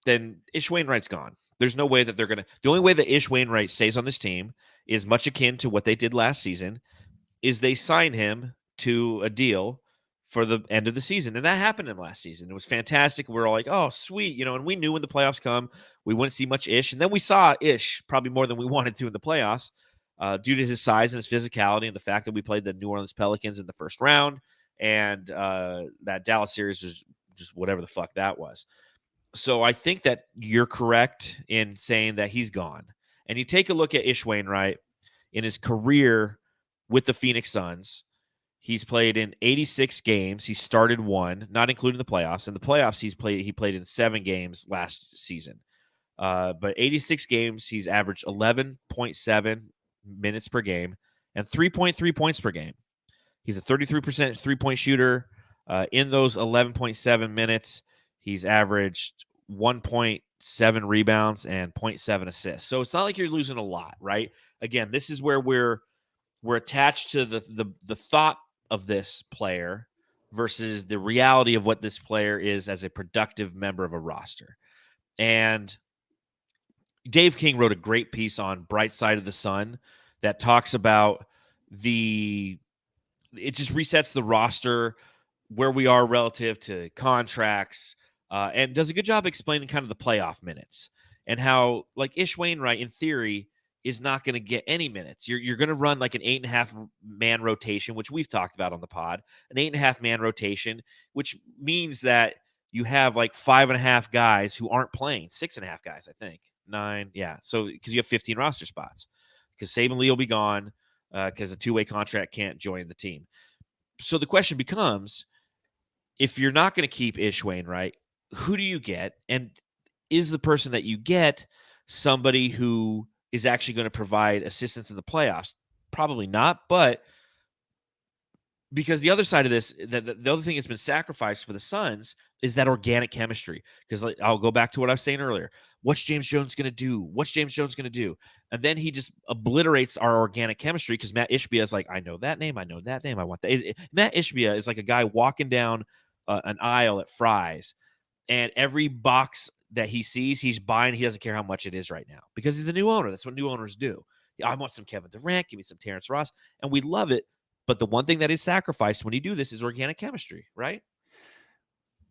then Ish Wainwright's gone. There's no way that they're going to – the only way that Ish Wainwright stays on this team is much akin to what they did last season, is they sign him to a deal for the end of the season. And that happened in last season. It was fantastic. We're all like, oh, sweet. And we knew when the playoffs come, we wouldn't see much Ish. And then we saw Ish probably more than we wanted to in the playoffs due to his size and his physicality and the fact that we played the New Orleans Pelicans in the first round. And that Dallas series was just whatever the fuck that was. So I think that you're correct in saying that he's gone. And you take a look at Ish Wainwright in his career with the Phoenix Suns. He's played in 86 games. He started 1, not including the playoffs. In the playoffs, he played in 7 games last season. But 86 games, he's averaged 11.7 minutes per game and 3.3 points per game. He's a 33% three-point shooter. In those 11.7 minutes, he's averaged 1.7 rebounds and 0.7 assists. So it's not like you're losing a lot, right? Again, this is where we're attached to the thought of this player versus the reality of what this player is as a productive member of a roster. And Dave King wrote a great piece on Bright Side of the Sun that talks about it just resets the roster, where we are relative to contracts, and does a good job explaining kind of the playoff minutes and how, like, Ish Wainwright, in theory, is not going to get any minutes. You're going to run like an 8.5-man rotation, which we've talked about on the pod, an 8.5-man rotation, which means that you have like 5.5 guys who aren't playing, 6.5 guys, I think, 9. Yeah. So, because you have 15 roster spots, because Saban Lee will be gone because a 2-way contract can't join the team. So the question becomes, if you're not going to keep Ish Wainwright, who do you get? And is the person that you get somebody who is actually going to provide assistance in the playoffs? Probably not, but because the other side of this, the other thing that's been sacrificed for the Suns is that organic chemistry. Because I'll go back to what I was saying earlier. What's James Jones going to do? What's James Jones going to do? And then he just obliterates our organic chemistry because Matt Ishbia is like, I know that name. I know that name. I want that. Matt Ishbia is like a guy walking down an aisle at Fry's, and every box that he sees, he's buying. He doesn't care how much it is right now because he's the new owner. That's what new owners do. I want some Kevin Durant. Give me some Terrence Ross. And we love it. But the one thing that is sacrificed when you do this is organic chemistry, right?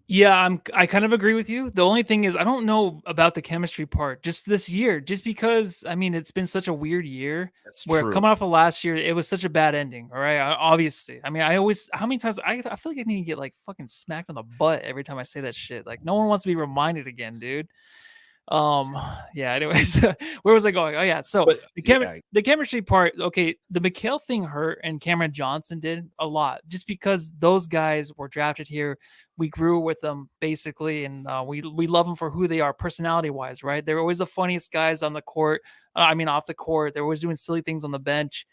Yeah, I kind of agree with you. The only thing is I don't know about the chemistry part just this year, just because I mean it's been such a weird year That's where true. coming off of last year, it was such a bad ending. All right. Obviously. I mean, how many times I feel like I need to get like fucking smacked on the butt every time I say that shit. Like no one wants to be reminded again, dude. Um, yeah, anyways, where was I going? Oh yeah, so But the chemistry part, okay, the Mikal thing hurt and Cameron Johnson did a lot just because those guys were drafted here. We grew with them basically, and we love them for who they are personality wise, right? They're always the funniest guys on the court. I mean off the court. They're always doing silly things on the bench.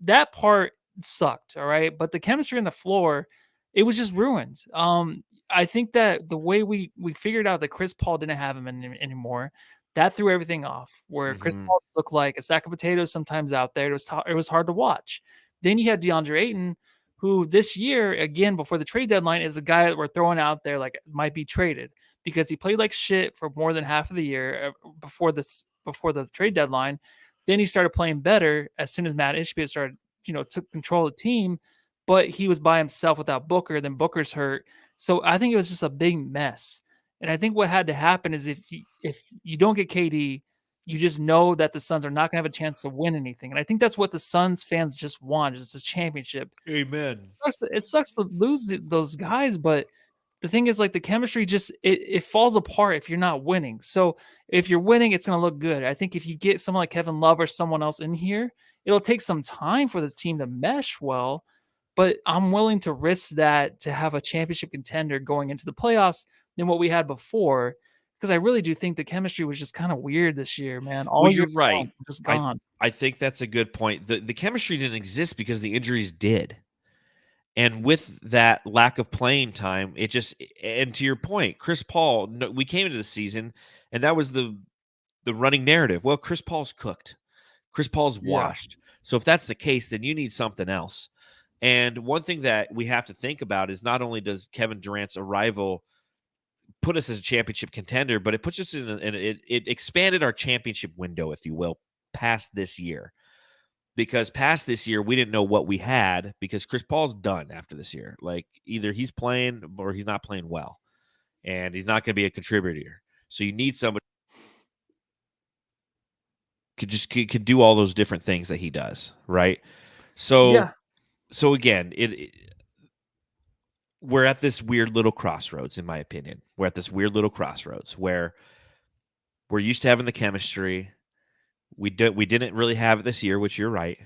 That part sucked, all right? But the chemistry on the floor, it was just ruined. I think that the way we figured out that Chris Paul didn't have him anymore, that threw everything off. Where Chris Paul looked like a sack of potatoes sometimes out there. It was hard to watch. Then you had DeAndre Ayton, who this year again before the trade deadline is a guy that we're throwing out there like might be traded because he played like shit for more than half of the year before the trade deadline. Then he started playing better as soon as Matt Ishbia started, took control of the team, but he was by himself without Booker. Then Booker's hurt. So I think it was just a big mess. And I think what had to happen is if you don't get KD, you just know that the Suns are not going to have a chance to win anything. And I think that's what the Suns fans just want is a championship. Amen. It sucks to lose those guys, but the thing is like the chemistry just it falls apart if you're not winning. So if you're winning, it's going to look good. I think if you get someone like Kevin Love or someone else in here, it'll take some time for the team to mesh well. But I'm willing to risk that to have a championship contender going into the playoffs than what we had before. Because I really do think the chemistry was just kind of weird this year, man. All you're right. Just gone. I think that's a good point. The chemistry didn't exist because the injuries did. And with that lack of playing time, it just and to your point, Chris Paul, we came into the season and that was the running narrative. Well, Chris Paul's cooked. Chris Paul's washed. Yeah. So if that's the case, then you need something else. And one thing that we have to think about is not only does Kevin Durant's arrival put us as a championship contender, but it puts us it expanded our championship window, if you will, past this year. Because past this year, we didn't know what we had because Chris Paul's done after this year. Like either he's playing or he's not playing well, and he's not going to be a contributor. So you need somebody who could do all those different things that he does, right? So yeah. So again, we're at this weird little crossroads, in my opinion. We're at this weird little crossroads where we're used to having the chemistry. We didn't really have it this year, which you're right.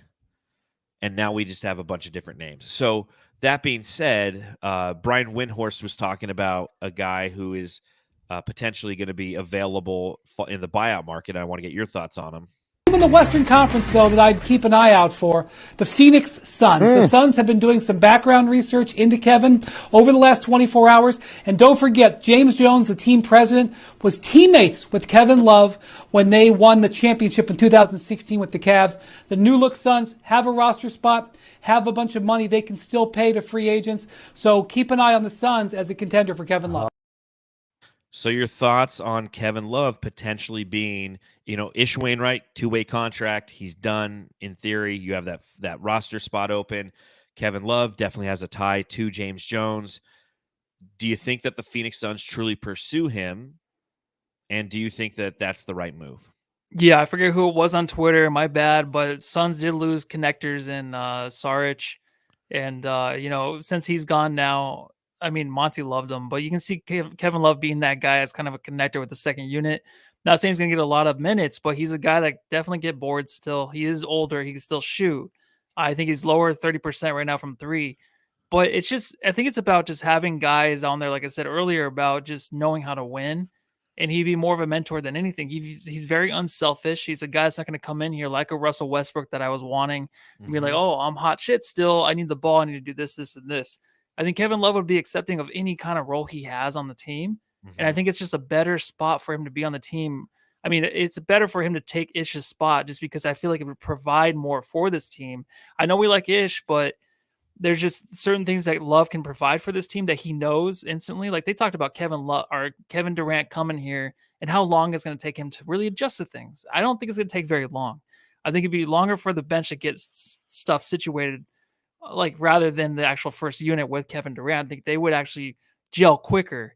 And now we just have a bunch of different names. So that being said, Brian Windhorst was talking about a guy who is potentially going to be available in the buyout market. I want to get your thoughts on him. In the Western Conference, though, that I'd keep an eye out for, the Phoenix Suns. The Suns have been doing some background research into Kevin over the last 24 hours. And don't forget, James Jones, the team president, was teammates with Kevin Love when they won the championship in 2016 with the Cavs. The new look Suns have a roster spot, have a bunch of money they can still pay to free agents. So keep an eye on the Suns as a contender for Kevin Love. So your thoughts on Kevin Love potentially being, Ish Wainwright, two-way contract. He's done in theory. You have that roster spot open. Kevin Love definitely has a tie to James Jones. Do you think that the Phoenix Suns truly pursue him? And do you think that that's the right move? Yeah, I forget who it was on Twitter. My bad, but Suns did lose connectors in Saric. And, since he's gone now, I mean, Monty loved him, but you can see Kevin Love being that guy as kind of a connector with the second unit. Not saying he's going to get a lot of minutes, but he's a guy that definitely get bored still. He is older. He can still shoot. I think he's lower 30% right now from three. But I think it's about just having guys on there, like I said earlier, about just knowing how to win. and he'd be more of a mentor than anything. He's very unselfish. He's a guy that's not going to come in here like a Russell Westbrook that I was wanting and be like, oh, I'm hot shit still. I need the ball. I need to do this, this, and this. I think Kevin Love would be accepting of any kind of role he has on the team. And I think it's just a better spot for him to be on the team. I mean, it's better for him to take Ish's spot just because I feel like it would provide more for this team. I know we like Ish, but there's just certain things that Love can provide for this team that he knows instantly. Like they talked about Kevin Durant coming here and how long it's going to take him to really adjust to things. I don't think it's going to take very long. I think it'd be longer for the bench to get stuff situated, like rather than the actual first unit with Kevin Durant. I think they would actually gel quicker.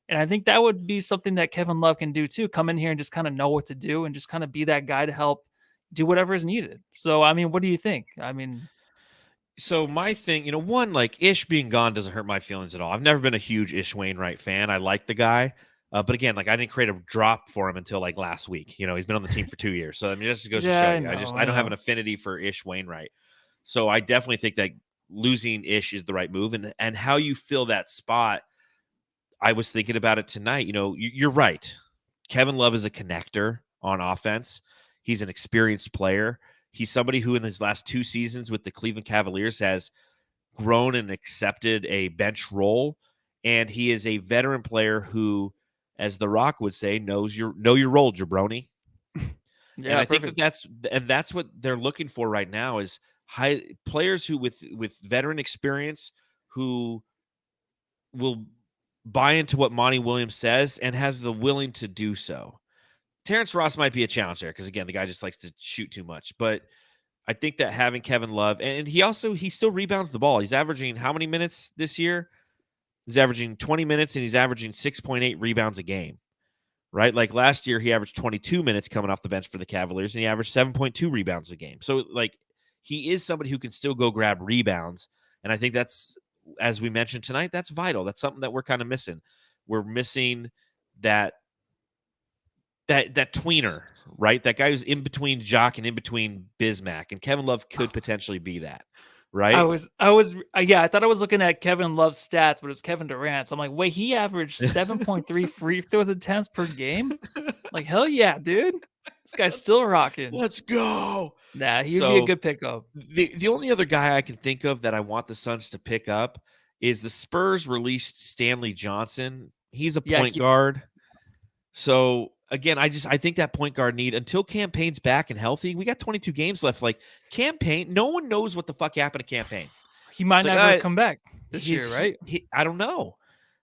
And I think that would be something that Kevin Love can do too. Come in here and just kind of know what to do and just kind of be that guy to help do whatever is needed. So, I mean, what do you think? I mean, so my thing, one, like Ish being gone doesn't hurt my feelings at all. I've never been a huge Ish Wainwright fan. I like the guy. But again, like I didn't create a drop for him until like last week. He's been on the team for 2 years. So I mean, it just goes to show you. I don't have an affinity for Ish Wainwright. So I definitely think that losing Ish is the right move. And how you fill that spot, I was thinking about it tonight. You're right. Kevin Love is a connector on offense. He's an experienced player. He's somebody who in his last 2 seasons with the Cleveland Cavaliers has grown and accepted a bench role. And he is a veteran player who, as The Rock would say, know your role, jabroni. And I think that's what they're looking for right now is high players who with veteran experience who will buy into what Monty Williams says and have the willing to do so. Terrence Ross might be a challenge there because, again, the guy just likes to shoot too much. But I think that having Kevin Love, and he still rebounds the ball. He's averaging how many minutes this year? He's averaging 20 minutes, and he's averaging 6.8 rebounds a game, right? Like last year, he averaged 22 minutes coming off the bench for the Cavaliers, and he averaged 7.2 rebounds a game. So, like, he is somebody who can still go grab rebounds, and I think that's, as we mentioned tonight, that's vital. That's something that we're kind of missing. We're missing that tweener, right? That guy who's in between Jock and in between Bismack, and Kevin Love could potentially be that, right? I thought I was looking at Kevin Love's stats, but it was Kevin Durant. So I'm like, wait, he averaged 7.3 free throw attempts per game? Like, hell yeah, dude. This guy's still rocking. Let's go. Nah, he'd be a good pickup. The only other guy I can think of that I want the Suns to pick up is the Spurs released Stanley Johnson. He's a point guard. So again, I think that point guard need until Campaign's back and healthy. We got 22 games left. Like Campaign, no one knows what the fuck happened to Campaign. He might never come back this year, right? I don't know,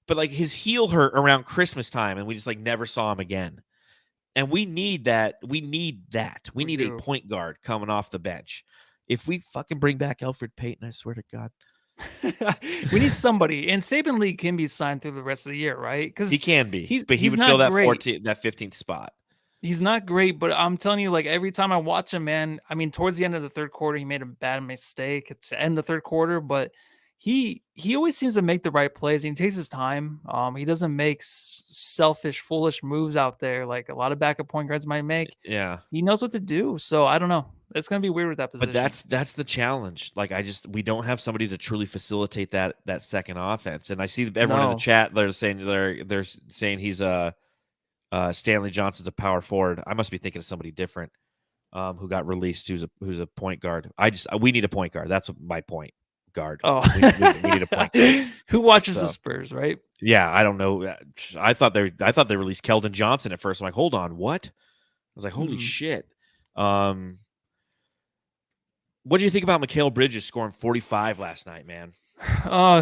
but like his heel hurt around Christmas time, and we just like never saw him again. And we need that. We need a point guard coming off the bench. If we fucking bring back Elfrid Payton, I swear to God. We need somebody. And Saban Lee can be signed through the rest of the year, right? Because he can be, but he would fill that 15th spot. He's not great, but I'm telling you, like every time I watch him, man, I mean, towards the end of the third quarter, he made a bad mistake to end the third quarter, but he always seems to make the right plays. He takes his time. He doesn't make selfish, foolish moves out there like a lot of backup point guards might make. Yeah, he knows what to do. So I don't know. It's gonna be weird with that position. But that's the challenge. Like we don't have somebody to truly facilitate that second offense. And I see everyone in the chat they're saying he's Stanley Johnson's a power forward. I must be thinking of somebody different who got released who's a point guard. We need a point guard. That's my point. Guard. Oh, we need a point guard. Who watches the Spurs, right? Yeah, I don't know. I thought they released Keldon Johnson at first. I'm like, hold on, what? I was like, holy shit. What do you think about Mikal Bridges scoring 45 last night, man?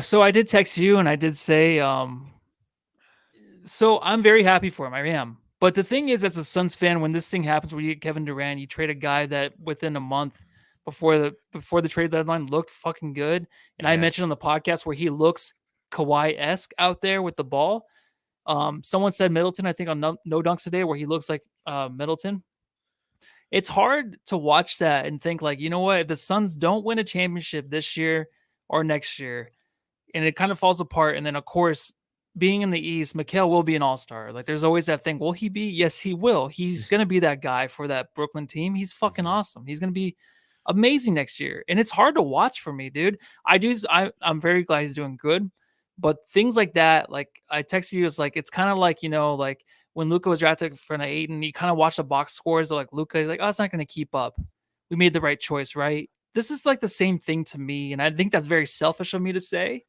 So I did text you and I did say, so I'm very happy for him. I am. But the thing is, as a Suns fan, when this thing happens, where you get Kevin Durant, you trade a guy that within a month before the trade deadline looked fucking good. And I mentioned on the podcast where he looks Kawhi-esque out there with the ball. Someone said Middleton, I think on No Dunks today, where he looks like Middleton. It's hard to watch that and think like, you know what, if the Suns don't win a championship this year or next year, and it kind of falls apart. And then of course, being in the East, Mikal will be an all-star. Like there's always that thing. Will he be? Yes, he will. He's going to be that guy for that Brooklyn team. He's fucking awesome. He's going to be amazing next year. And it's hard to watch for me, dude. I'm very glad he's doing good. But things like that, like I texted you, it's like, it's kind of like, you know, like when Luka was drafted for an Ayton, you kind of watch the box scores. They're like Luka, like, oh, it's not going to keep up. We made the right choice, right? This is like the same thing to me, and I think that's very selfish of me to say.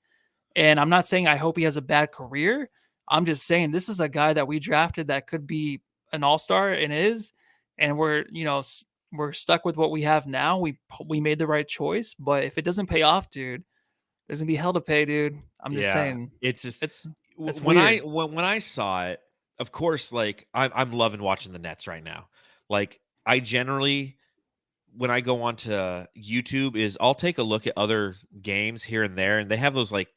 And I'm not saying I hope he has a bad career. I'm just saying this is a guy that we drafted that could be an all-star and is, and we're stuck with what we have now. We made the right choice, but if it doesn't pay off, dude, there's gonna be hell to pay, dude. I'm just saying. It's just It's when weird. when I saw it, of course, like I'm loving watching the Nets right now. Like I generally, when I go onto YouTube, is I'll take a look at other games here and there, and they have those like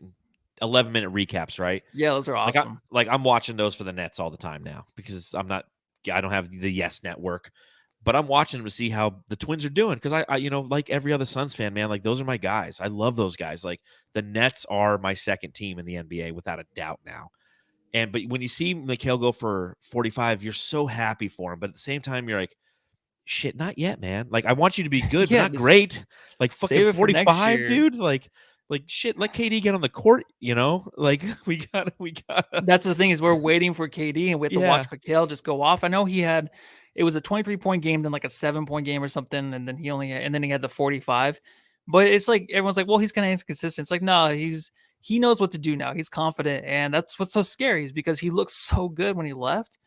11-minute recaps, right? Yeah, those are awesome. I'm watching those for the Nets all the time now because I don't have the Yes Network, but I'm watching them to see how the Twins are doing because I like every other Suns fan, man, like those are my guys. I love those guys. Like the Nets are my second team in the NBA without a doubt now. But when you see Mikal go for 45, you're so happy for him, but at the same time, you're like, shit, not yet, man. Like I want you to be good, Yeah, but not great. Like save fucking it for next 45, year. dude. Like shit, let KD get on the court, Like we got That's the thing is we're waiting for KD and we have to watch Mikal just go off. I know it was a 23-point game, then like a 7-point game or something, and then he had the 45. But it's like everyone's like, well, he's kind of inconsistent. It's like, no, he knows what to do now. He's confident, and that's what's so scary is because he looked so good when he left,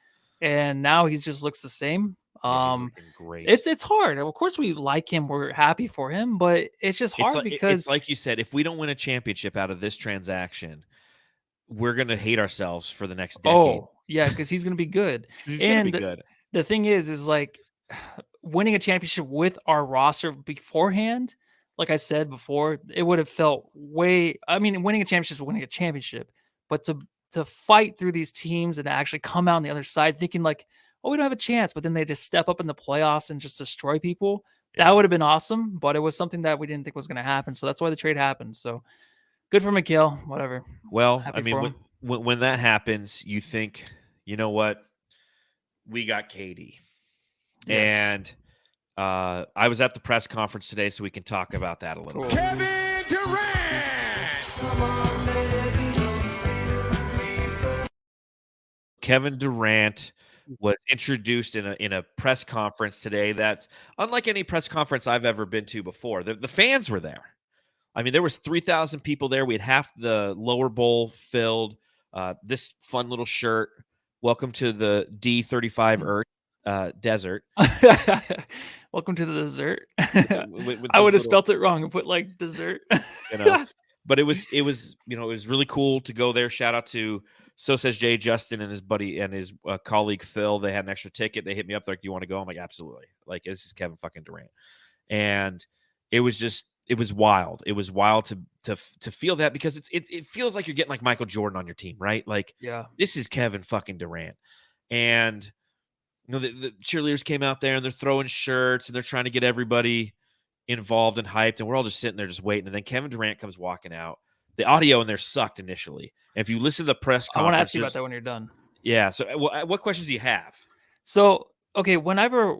and now he just looks the same. he's looking great. It's hard. Of course, we like him. We're happy for him, but it's just hard because it's like you said, if we don't win a championship out of this transaction, we're gonna hate ourselves for the next decade. oh yeah, because he's gonna be good. He's And gonna be good. the thing is like winning a championship with our roster beforehand. Like I said before, it would have felt winning a championship is winning a championship, but to fight through these teams and actually come out on the other side thinking like, oh, we don't have a chance, but then they just step up in the playoffs and just destroy people. That would have been awesome, but it was something that we didn't think was going to happen. So that's why the trade happened. So good for Mikal, whatever. Well, Happy I mean, for him. when that happens, you think, you know what? We got KD. Yes. And I was at the press conference today, so we can talk about that a little Cool. bit. Kevin Durant. Kevin Durant was introduced in a press conference today that's unlike any press conference I've ever been to before. The fans were there. I mean, there was 3,000 people there. We had half the lower bowl filled. This fun little shirt. Welcome to the D35 Earth desert. Welcome to the dessert. With I would have those little- spelt it wrong and put like dessert. But it was really cool to go there. Shout out to So Says Jay, Justin, and his buddy and his colleague Phil. They had an extra ticket. They hit me up. They're like, "Do you want to go?" I'm like, "Absolutely!" Like, this is Kevin fucking Durant, and it was wild. It was wild to feel that because it feels like you're getting like Michael Jordan on your team, right? Like, Yeah. this is Kevin fucking Durant, and the cheerleaders came out there and they're throwing shirts and they're trying to get everybody involved and hyped, and we're all just sitting there just waiting. And then Kevin Durant comes walking out. The audio in there sucked initially. And if you listen to the press conference, I want to ask you about that when you're done. Yeah. So, what questions do you have? So, okay, whenever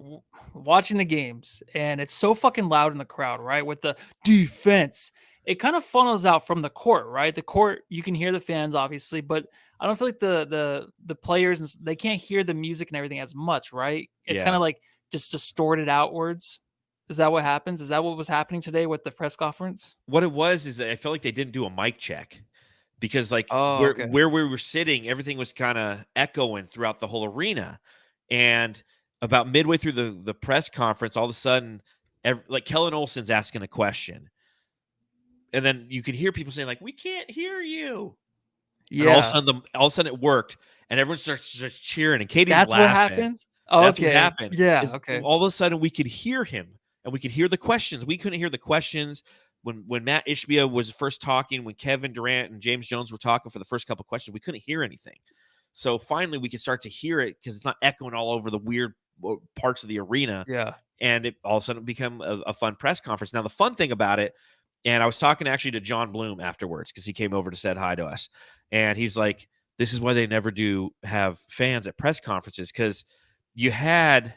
watching the games and it's so fucking loud in the crowd, right? With the defense, it kind of funnels out from the court, right? The court, you can hear the fans obviously, but I don't feel like the players, they can't hear the music and everything as much, right? It's kind of like just distorted outwards. Is that what happens? Is that what was happening today with the press conference? What it was is that I felt like they didn't do a mic check because like okay. where we were sitting, everything was kind of echoing throughout the whole arena. And about midway through the press conference, all of a sudden, like Kellen Olson's asking a question. And then you could hear people saying like, "We can't hear you." Yeah. And all of a sudden it worked. And everyone starts just cheering. And Katie's That's laughing. what happens? Oh, That's okay. what happened. Yeah, okay. All of a sudden we could hear him. And we could hear the questions. We couldn't hear the questions when Matt Ishbia was first talking, when Kevin Durant and James Jones were talking for the first couple of questions. We couldn't hear anything. So finally, we could start to hear it because it's not echoing all over the weird parts of the arena. Yeah. And it all of a sudden became a fun press conference. Now, the fun thing about it, and I was talking actually to John Bloom afterwards because he came over to say hi to us. And he's like, this is why they never do have fans at press conferences, because you had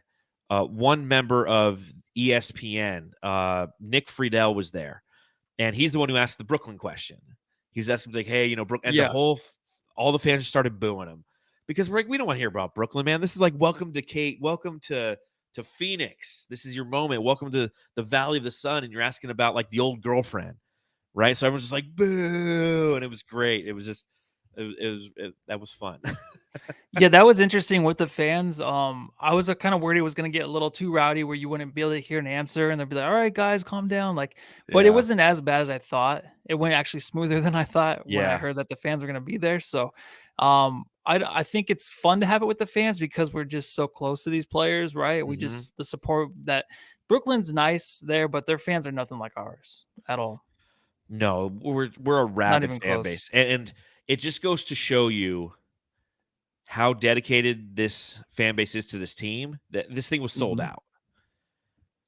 one member of ESPN, Nick Friedel, was there, and he's the one who asked the Brooklyn question. He was asking like, "Hey, Brooklyn," and all the fans just started booing him. because we're like, we don't want to hear about Brooklyn, man. This is like, welcome to Kate, welcome to Phoenix. This is your moment. Welcome to the Valley of the Sun, and you're asking about like the old girlfriend, right? So everyone's just like, boo, and it was great. It was just, that was fun. Yeah, that was interesting with the fans. I was kind of worried it was going to get a little too rowdy where you wouldn't be able to hear an answer and they'd be like, all right, guys, calm down. Like, but it Yeah. wasn't as bad as I thought. It went actually smoother than I thought when I Yeah. heard that the fans were going to be there. So, I think it's fun to have it with the fans because we're just so close to these players, right? We just, the support that Brooklyn's nice there, but their fans are nothing like ours at all. No, we're a rabid even fan close. base, and it just goes to show you how dedicated this fan base is to this team. That this thing was sold out,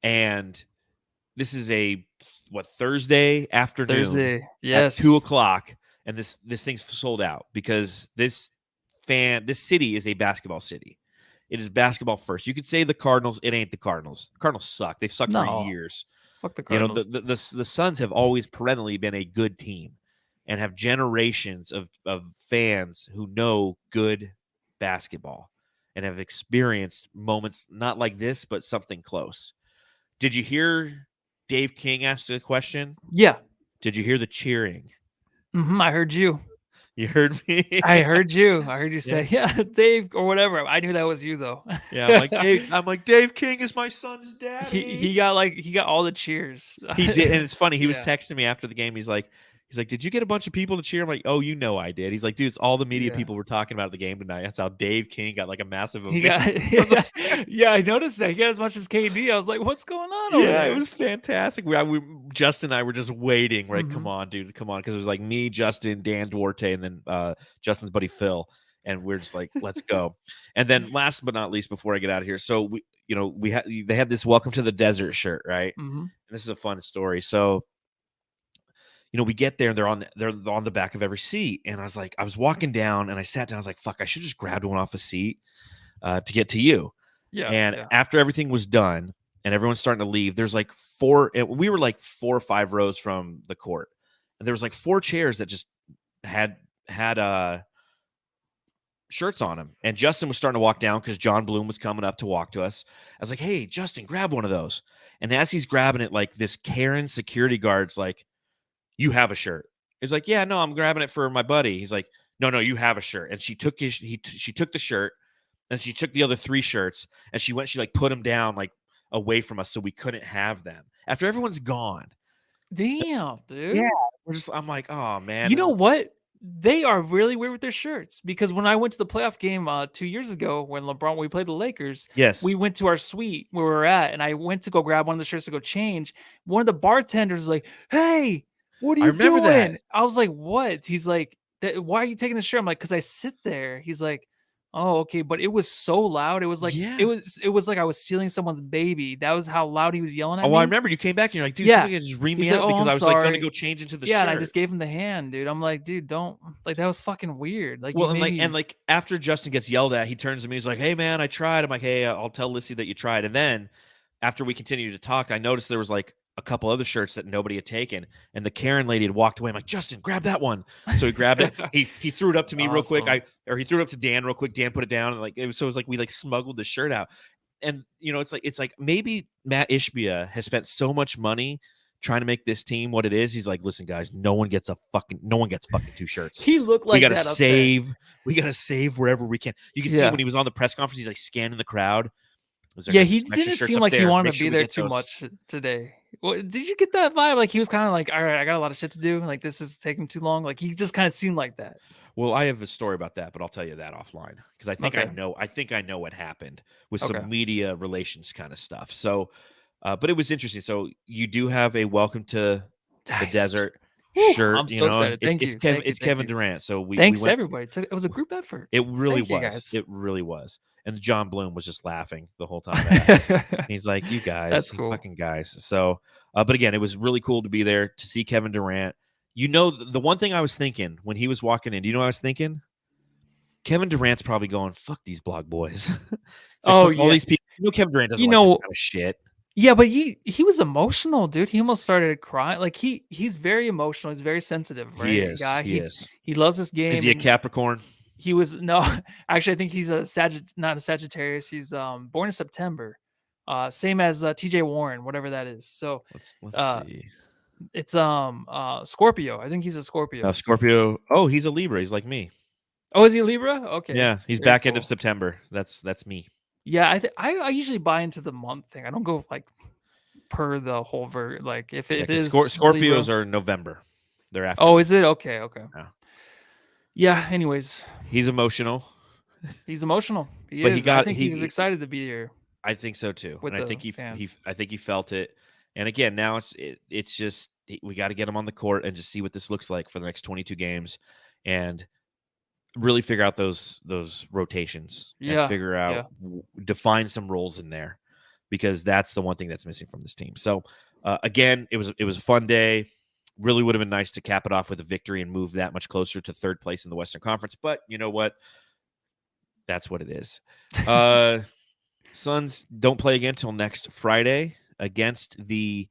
and this is a Thursday afternoon Yes. at 2:00, and this thing's sold out because this city is a basketball city. It is basketball first. You could say the Cardinals. It ain't the Cardinals. The Cardinals suck. They've sucked for years. Fuck the You know, Cardinals. the Suns have always perennially been a good team and have generations of fans who know good basketball and have experienced moments not like this, but something close. Did you hear Dave King ask the question? Yeah. Did you hear the cheering? I heard you. You heard me? I heard you. I heard you say, yeah, Dave, or whatever. I knew that was you though. Yeah, I'm like, Dave King is my son's daddy. He got all the cheers. He did, and it's funny. He was Yeah. texting me after the game. He's like, did you get a bunch of people to cheer? I'm like, oh, you know I did. He's like, dude, it's all the media Yeah. people were talking about at the game tonight. That's how Dave King got like a massive He event. got, yeah, I noticed that. He got as much as KD. I was like, what's going on over Yeah, there? it was fantastic. Justin and I were just waiting, right? Come on, dude, come on, because it was like me, Justin, Dan Duarte, and then Justin's buddy Phil, and we're just like, let's go. And then last but not least, before I get out of here, so they had this "Welcome to the Desert" shirt, right? And this is a fun story. So, we get there and they're on the back of every seat, and I was walking down and I sat down. I was like, fuck, I should just grabbed one off a seat to get to you. Yeah. And after everything was done and everyone's starting to leave, there's like we were like 4 or 5 rows from the court. And there was like 4 chairs that just had shirts on them. And Justin was starting to walk down because John Bloom was coming up to walk to us. I was like, hey, Justin, grab one of those. And as he's grabbing it, like this Karen security guard's like, you have a shirt. He's like, yeah, no, I'm grabbing it for my buddy. He's like, no, you have a shirt. And she took she took the shirt. And she took the other 3 shirts and she like put them down like away from us so we couldn't have them after everyone's gone. Damn, dude. Yeah. I'm like, oh man. You know what? They are really weird with their shirts because when I went to the playoff game 2 years ago when we played the Lakers, yes, we went to our suite where we were at, and I went to go grab one of the shirts to go change. One of the bartenders was like, hey, what are you doing? That. I was like, what? He's like, why are you taking the shirt? I'm like, because I sit there. He's like, oh, okay, but it was so loud. It was like it was like I was stealing someone's baby. That was how loud he was yelling at me. Oh, I remember you came back and you're like, dude, somebody just read me out because I was like going to go change into the shirt. Yeah, and I just gave him the hand, dude. I'm like, dude, don't that was fucking weird. Like, well, and after Justin gets yelled at, he turns to me, he's like, hey man, I tried. I'm like, hey, I'll tell Lissy that you tried. And then after we continued to talk, I noticed there was like a couple other shirts that nobody had taken, and the Karen lady had walked away. I'm like, Justin, grab that one. So he grabbed it. He threw it up to me real quick. He threw it up to Dan real quick. Dan put it down, and it was like we like smuggled the shirt out. And it's like maybe Matt Ishbia has spent so much money trying to make this team what it is. He's like, listen, guys, no one gets fucking 2 shirts. He looked like we gotta save. We gotta save wherever we can. You can see when he was on the press conference, he's like scanning the crowd. Yeah, he didn't seem like he wanted to be there too much today. Well, did you get that vibe? Like he was kind of like, all right, I got a lot of shit to do. Like this is taking too long. Like he just kind of seemed like that. Well, I have a story about that, but I'll tell you that offline because I think I know what happened with some media relations kind of stuff. So, but it was interesting. So you do have a welcome to the desert shirt. I'm so excited. Thank you. It's Kevin Durant. So thanks everybody. It was a group effort. It really was. It really was. And John Bloom was just laughing the whole time. He's like, you guys, that's cool. Fucking guys. So, but again, it was really cool to be there to see Kevin Durant. The one thing I was thinking when he was walking in, do you know what I was thinking? Kevin Durant's probably going, fuck these blog boys. All these people. Kevin Durant doesn't like this kind of shit. Yeah, but he was emotional, dude. He almost started crying. Like he's very emotional. He's very sensitive, right? He is. He loves this game. Is he a Capricorn? He was no, actually, I think he's not a Sagittarius. He's born in September, same as TJ Warren, whatever that is. So Let's see. it's Scorpio. I think he's a Scorpio. Scorpio. Oh, he's a Libra. He's like me. Oh, is he a Libra? Okay. Yeah, he's Very back end of cool. September. That's me. Yeah, I usually buy into the month thing. I don't go like per the whole like if it is Scorpios Libra. are November. They're after. Oh, me. is it? Okay. Yeah. Yeah. Anyways, He's emotional. he's emotional. He But is. I think he was excited to be here. I think so too, With and I the think fans. I think he felt it. And again, now it's just we got to get him on the court and just see what this looks like for the next 22 games, and really figure out those rotations. Yeah, And figure out define some roles in there, because that's the one thing that's missing from this team. So again, it was a fun day. Really would have been nice to cap it off with a victory and move that much closer to third place in the Western Conference. But you know what? That's what it is. Suns don't play again until next Friday against the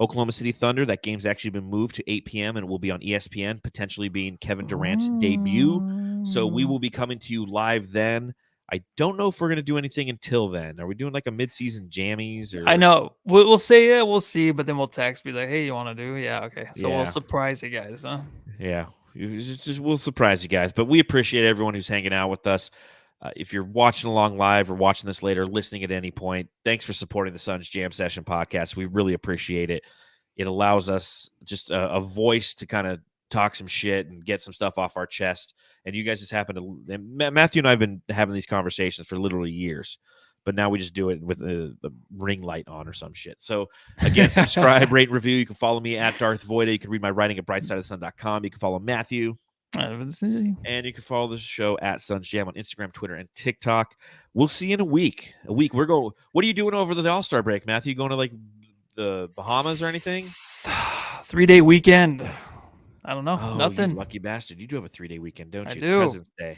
Oklahoma City Thunder. That game's actually been moved to 8 p.m. and it will be on ESPN, potentially being Kevin Durant's debut. So we will be coming to you live then. I don't know if we're going to do anything until then. Are we doing like a mid-season jammies? Or... I know. We'll say it. We'll see, but then we'll text, be like, "Hey, you want to do?" Yeah, okay. So Yeah. we'll surprise you guys, huh? Yeah, we'll surprise you guys. But we appreciate everyone who's hanging out with us. If you're watching along live or watching this later, listening at any point, thanks for supporting the Suns Jam Session podcast. We really appreciate it. It allows us just a voice to kind of talk some shit and get some stuff off our chest. And you guys just happen to, Matthew and I have been having these conversations for literally years, but now we just do it with the ring light on or some shit. So again, subscribe, rate, review. You can follow me at Darth Voida. You can read my writing at brightsideofthesun.com. You can follow Matthew. And you can follow the show at Suns Jam on Instagram, Twitter, and TikTok. We'll see you in a week. We're going. What are you doing over the All-Star break, Matthew? You going to like the Bahamas or anything? 3-day weekend. I don't know. Oh, Nothing. You lucky bastard. You do have a 3-day weekend, don't you? I It's do. President's Day.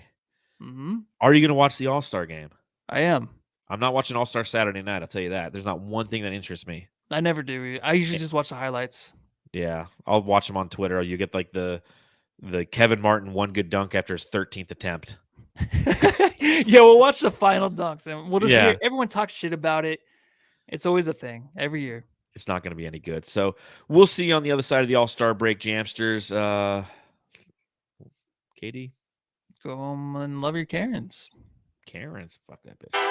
Mm-hmm. Are you going to watch the All-Star game? I am. I'm not watching All-Star Saturday night. I'll tell you that. There's not one thing that interests me. I never do. I usually just watch the highlights. Yeah, I'll watch them on Twitter. You get like the Kevin Martin one good dunk after his 13th attempt. Yeah, we'll watch the final dunks and we'll just Yeah. hear everyone talk shit about it. It's always a thing every year. It's not going to be any good. So we'll see you on the other side of the All-Star break, Jamsters. KD? Go home and love your Karens. Karens? Fuck that bitch.